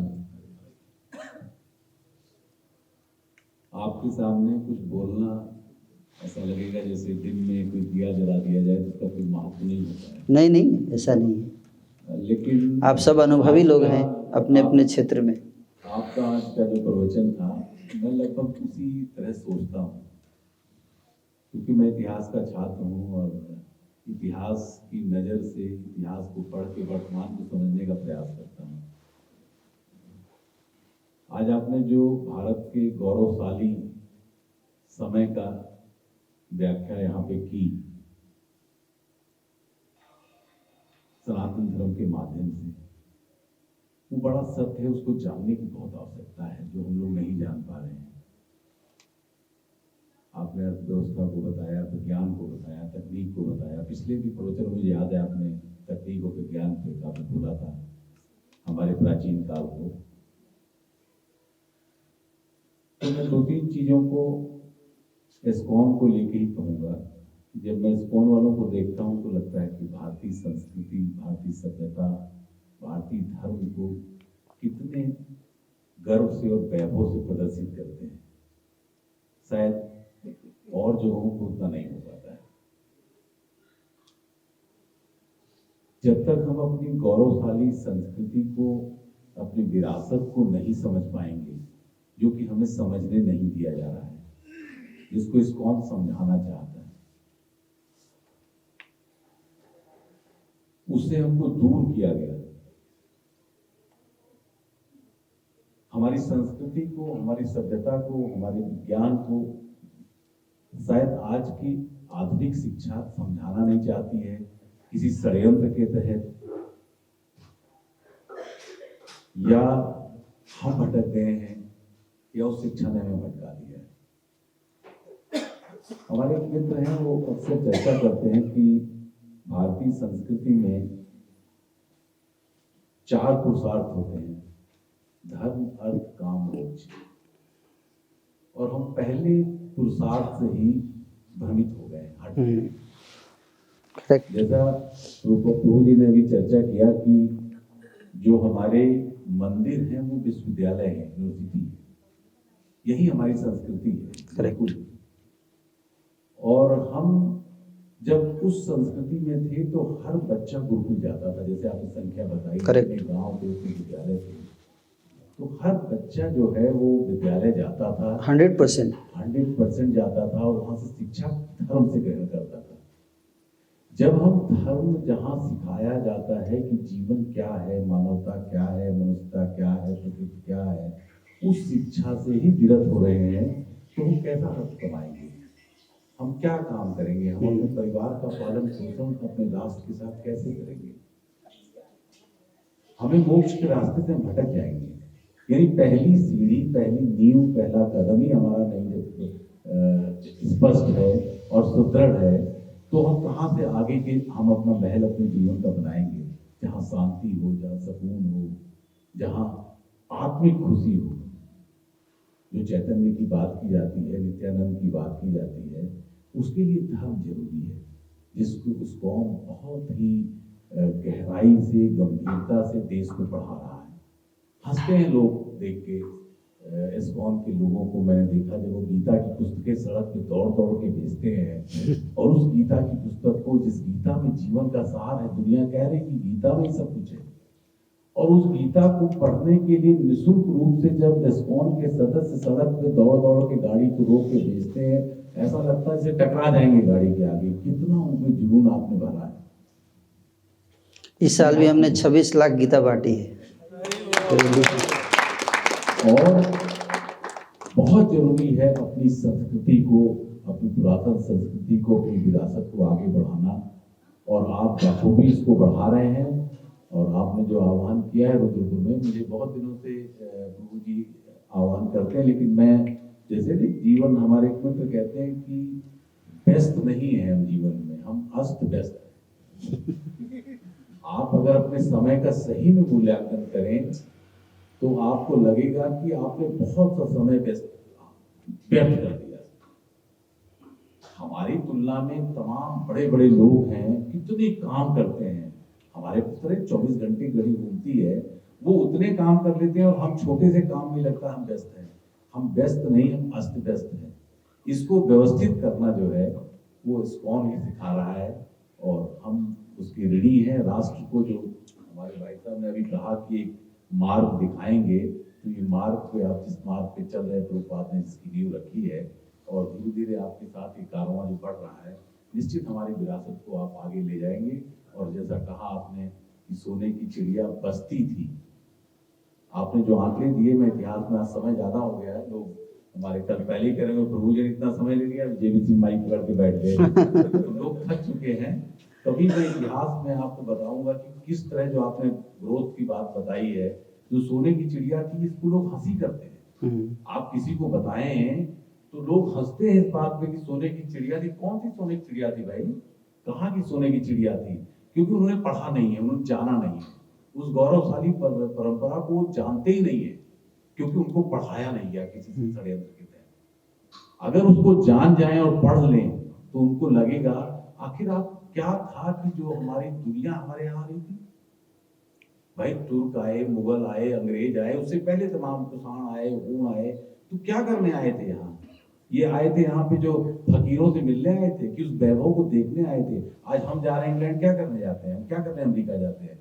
आपके सामने कुछ बोलना ऐसा लगेगा जैसे दिन में कोई दिया जला दिया जाए तो उसका कोई महत्व नहीं होता है। नहीं नहीं, ऐसा नहीं है। लेकिन आप सब अनुभवी लोग हैं अपने अपने क्षेत्र में। आपका आज का जो प्रवचन था, मैं लगभग उसी तरह सोचता हूँ, क्योंकि मैं इतिहास का छात्र हूँ और इतिहास की नज़र से इतिहास को पढ़ के वर्तमान को समझने का प्रयास करता हूँ। आज आपने जो भारत के गौरवशाली समय का व्याख्या यहाँ पे की सनातन धर्म के माध्यम से, वो बड़ा सत्य है, उसको जानने की बहुत आवश्यकता है जो हम लोग नहीं जान पा रहे हैं। आपने अर्थव्यवस्था को बताया, विज्ञान को बताया, तकनीक को बताया। पिछले भी प्रवचन मुझे याद है आपने तकनीक और विज्ञान पे काफी बोला था, हमारे प्राचीन काल को। तो मैं दो तीन चीजों को इस्कॉन को लेके ही कहूँगा। जब मैं इस्कॉन वालों को देखता हूँ तो लगता है कि भारतीय संस्कृति, भारतीय सभ्यता, भारतीय धर्म को कितने गर्व से और वैभव से प्रदर्शित करते हैं। शायद और जगहों को उतना नहीं हो पाता है। जब तक हम अपनी गौरवशाली संस्कृति को, अपनी विरासत को नहीं समझ पाएंगे, जो कि हमें समझने नहीं दिया जा रहा है, जिसको इस्कॉन समझाना चाहता है, उससे हमको दूर किया गया। हमारी संस्कृति को, हमारी सभ्यता को, हमारे विज्ञान को शायद आज की आधुनिक शिक्षा समझाना नहीं चाहती है, किसी षड्यंत्र के तहत, या हम भटक गए हैं या उस शिक्षा ने हमें भटका दिया है। हमारे एक मित्र हैं, वो अक्सर चर्चा करते हैं कि भारतीय संस्कृति में 4 पुरुषार्थ होते हैं: धर्म, अर्थ, काम, मोक्ष। और हम पहले पुरुषार्थ से ही भ्रमित हो गए, हट गए। जैसा प्रभु जी ने भी चर्चा किया कि जो हमारे मंदिर हैं वो विश्वविद्यालय है, यूनिवर्सिटी है, यही हमारी संस्कृति है। बिल्कुल। और हम जब उस संस्कृति में थे तो हर बच्चा गुरुकुल जाता था, जैसे आपने संख्या बताई, अपने गांव के विद्यालय थे, तो हर बच्चा जो है वो विद्यालय जाता था, 100% जाता था, और वहां से शिक्षा धर्म से ग्रहण करता था। जब हम धर्म जहाँ सिखाया जाता है कि जीवन क्या है, मानवता क्या है, मनुष्यता क्या है, प्रकृति क्या है, उस शिक्षा से ही विरत हो रहे हैं, तो हम कैसा अर्थ कमाएंगे, हम क्या काम करेंगे, हम अपने परिवार का पालन पोषण अपने राष्ट्र के साथ कैसे करेंगे? हमें मोक्ष के रास्ते से हम भटक जाएंगे। यानी पहली सीढ़ी, पहली नींव, पहला कदम ही हमारा नहीं स्पष्ट है और सुदृढ़ है, तो हम कहाँ से आगे के हम अपना महल अपने जीवन का बनाएंगे, जहाँ शांति हो, जहाँ सुकून हो, जहाँ आत्मिक खुशी हो। जो चैतन्य की बात की जाती है, नित्यानंद की बात की जाती है, उसके लिए धर्म जरूरी है, उसको बहुत ही गहराई से, गंभीरता से देश को पढ़ा रहा है। हंसते हैं लोग देख के, इस्कॉन के लोगों को मैंने देखा जब वो गीता की पुस्तकें सड़क पे दौड़ दौड़ के बेचते हैं, और उस गीता की पुस्तक को, जिस गीता में जीवन का सार है, दुनिया कह रही कि गीता में सब कुछ है, और उस गीता को पढ़ने के लिए निःशुल्क रूप से जब इस्कॉन के सदस्य सड़क पे दौड़ दौड़ के गाड़ी को रोक के बेचते हैं, ऐसा लगता है जैसे टकरा जाएंगे गाड़ी के आगे। कितना उनमें जुनून आपने भरा है। इस साल भी हमने 26 लाख गीता बांटी है। और बहुत जरूरी है अपनी संस्कृति को, अपनी पुरातन संस्कृति को, अपनी विरासत को आगे बढ़ाना, और आप बखूबी इसको बढ़ा रहे हैं। और आपने जो आह्वान किया है रुद्रपुर में, मुझे बहुत दिनों से प्रभु जी आह्वान करते हैं, लेकिन मैं जैसे जीवन, हमारे एक मित्र कहते हैं कि व्यस्त नहीं है हम जीवन में, हम अस्त व्यस्त हैं। आप अगर अपने समय का सही में मूल्यांकन करें तो आपको लगेगा कि आपने बहुत सा समय व्यर्थ कर दिया। हमारी तुलना में तमाम बड़े बड़े लोग हैं, कितने काम करते हैं। हमारे तरह 24 घंटे घड़ी घूमती है, वो उतने काम कर लेते हैं और हम छोटे से काम में लगता हम व्यस्त हैं। हम व्यस्त नहीं, हम अस्त व्यस्त हैं। इसको व्यवस्थित करना जो है वो इस्कॉन ही सिखा रहा है और हम उसकी ऋणी हैं। राष्ट्र को जो हमारे भाई साहब ने अभी कहा कि एक मार्ग दिखाएंगे, तो ये मार्ग पे आप जिस मार्ग पे चल रहे प्रभुपाद ने जिसकी नींव रखी है और धीरे धीरे आपके साथ ये कारवां जो बढ़ रहा है, निश्चित हमारी विरासत को आप आगे ले जाएंगे। और जैसा कहा आपने कि सोने की चिड़िया बसती थी, आपने जो आंकड़े दिए, मैं इतिहास में आज समय ज्यादा हो गया है, लोग हमारे कल पहले ही करेंगे प्रभु जी ने इतना समय ले लिया, जेबीसी माइक पकड़ के बैठ गए तो लोग थक चुके हैं। कभी मैं इतिहास में आपको बताऊंगा कि किस तरह जो आपने ग्रोथ की बात बताई है, जो सोने की चिड़िया थी, इसको लोग हंसी करते हैं। आप किसी को बताएं तो लोग हंसते हैं इस बात पे कि सोने की चिड़िया थी। कौन सी सोने की चिड़िया थी भाई? कहाँ की सोने की चिड़िया थी? क्योंकि उन्होंने पढ़ा नहीं है, उन्होंने जाना नहीं है, उस गौरवशाली परंपरा को जानते ही नहीं है, क्योंकि उनको पढ़ाया नहीं गया किसी से षड्यंत्र के तहत। अगर उसको जान जाएं और पढ़ लें तो उनको लगेगा आखिर आप क्या था कि जो हमारी दुनिया हमारे यहाँ आ रही थी। भाई तुर्क आए, मुगल आए, अंग्रेज आए, उससे पहले तमाम कुषाण आए, हूण आए, तो क्या करने आए थे यहाँ? ये आए थे यहाँ पे जो फकीरों से मिलने आए थे कि उस वैभव को देखने आए थे। आज हम जा रहे हैं इंग्लैंड, क्या करने जाते हैं? हम क्या करने अमेरिका जाते हैं?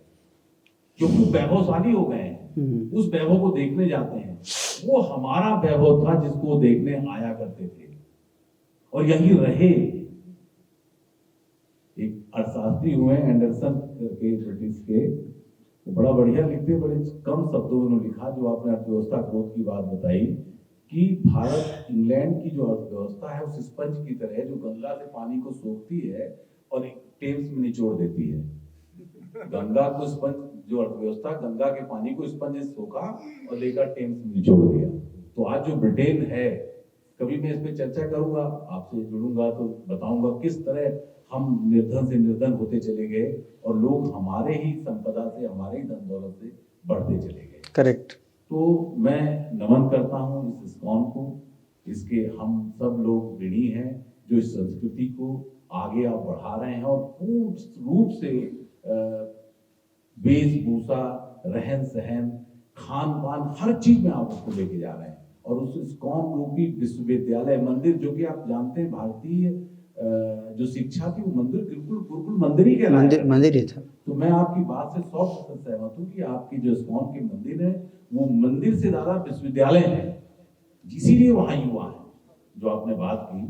क्योंकि वैभवशाली हो गए हैं, उस वैभव को देखने जाते हैं। वो हमारा वैभव था जिसको देखने आया करते थे और यही रहे। एक अर्थशास्त्री हुए एंडरसन करके, ब्रिटिश के, वो बड़ा बढ़िया लिखते, बड़े कम शब्दों में उन्होंने लिखा, जो आपने अर्थव्यवस्था ग्रोथ की बात बताई, कि भारत इंग्लैंड की जो अर्थव्यवस्था है उस स्पंज की तरह जो गंगा से पानी को सोखती है और टेम्स में निचोड़ देती है। गंगा को स्पंज, जो अर्थव्यवस्था गंगा के पानी को स्पंज से सोखा और लेकर टेम्स में निचोड़ दिया। तो आज जो ब्रिटेन है, कभी मैं इस पे चर्चा करूंगा, आपसे जुड़ूंगा तो बताऊंगा किस तरह हम निर्धन से निर्धन होते चले गए और लोग हमारे ही संपदा से, हमारे ही धन दौलत से बढ़ते चले गए। करेक्ट। तो मैं नमन करता हूँ इस इस्कॉन को, इसके हम सब लोग ऋणी हैं जो इस संस्कृति को आगे आप बढ़ा रहे हैं और पूर्ण रूप से वेशभूषा, रहन सहन, खान पान, हर चीज में आप उसको लेके जा रहे हैं। और उस इस्कॉन रूपी विश्वविद्यालय मंदिर, जो कि आप जानते हैं भारतीय जो शिक्षा थी, वो मंदिर बिल्कुल गुरुकुल मंदिर ही कहलाया, मंदिर ही था। तो मैं आपकी बात से 100% सहमत हूँ कि आपकी जो इस्कॉन के मंदिर है वो मंदिर से ज्यादा विश्वविद्यालय है, इसीलिए वहाँ युवा है जो आपने बात की।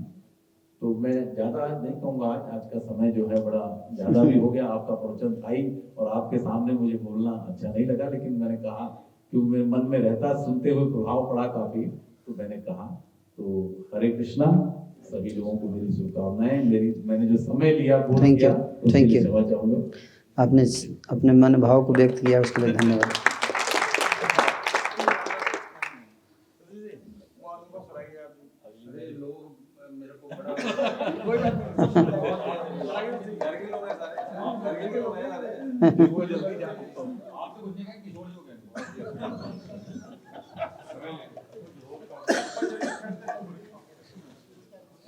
तो मैं ज्यादा नहीं कहूँगा, आज का समय जो है बड़ा ज्यादा भी हो गया, आपका प्रवचन था ही और आपके सामने मुझे बोलना अच्छा नहीं लगा, लेकिन मैंने कहा कि मेरे मन में रहता, सुनते हुए प्रभाव पड़ा काफी, तो मैंने कहा। तो हरे कृष्णा, सभी लोगों को मेरी शुभकामनाएं। मैंने जो समय लिया पूर्ण किया, उसके लिए क्षमा चाहूंगा। आपने अपने मन भाव को व्यक्त किया, उसके लिए धन्यवाद।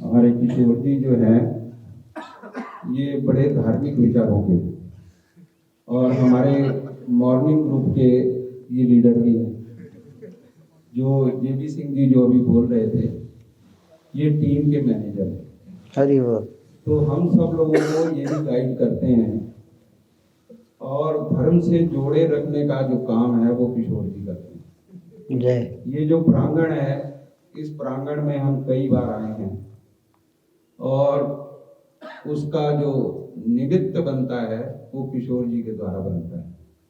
हमारे किशोर जी जो हैं, ये बड़े धार्मिक विचारों के और हमारे मॉर्निंग ग्रुप के ये लीडर भी हैं। जो जेबी सिंह जी जो अभी बोल रहे थे, ये टीम के मैनेजर हैं। हरी बोल। तो हम सब लोगों को ये भी गाइड करते हैं और धर्म से जोड़े रखने का जो काम है वो किशोर जी करते हैं। जय। ये जो प्रांगण है, इस प्रांगण में हम कई बार आए हैं और उसका जो निमित्त बनता है वो किशोर जी के द्वारा बनता है।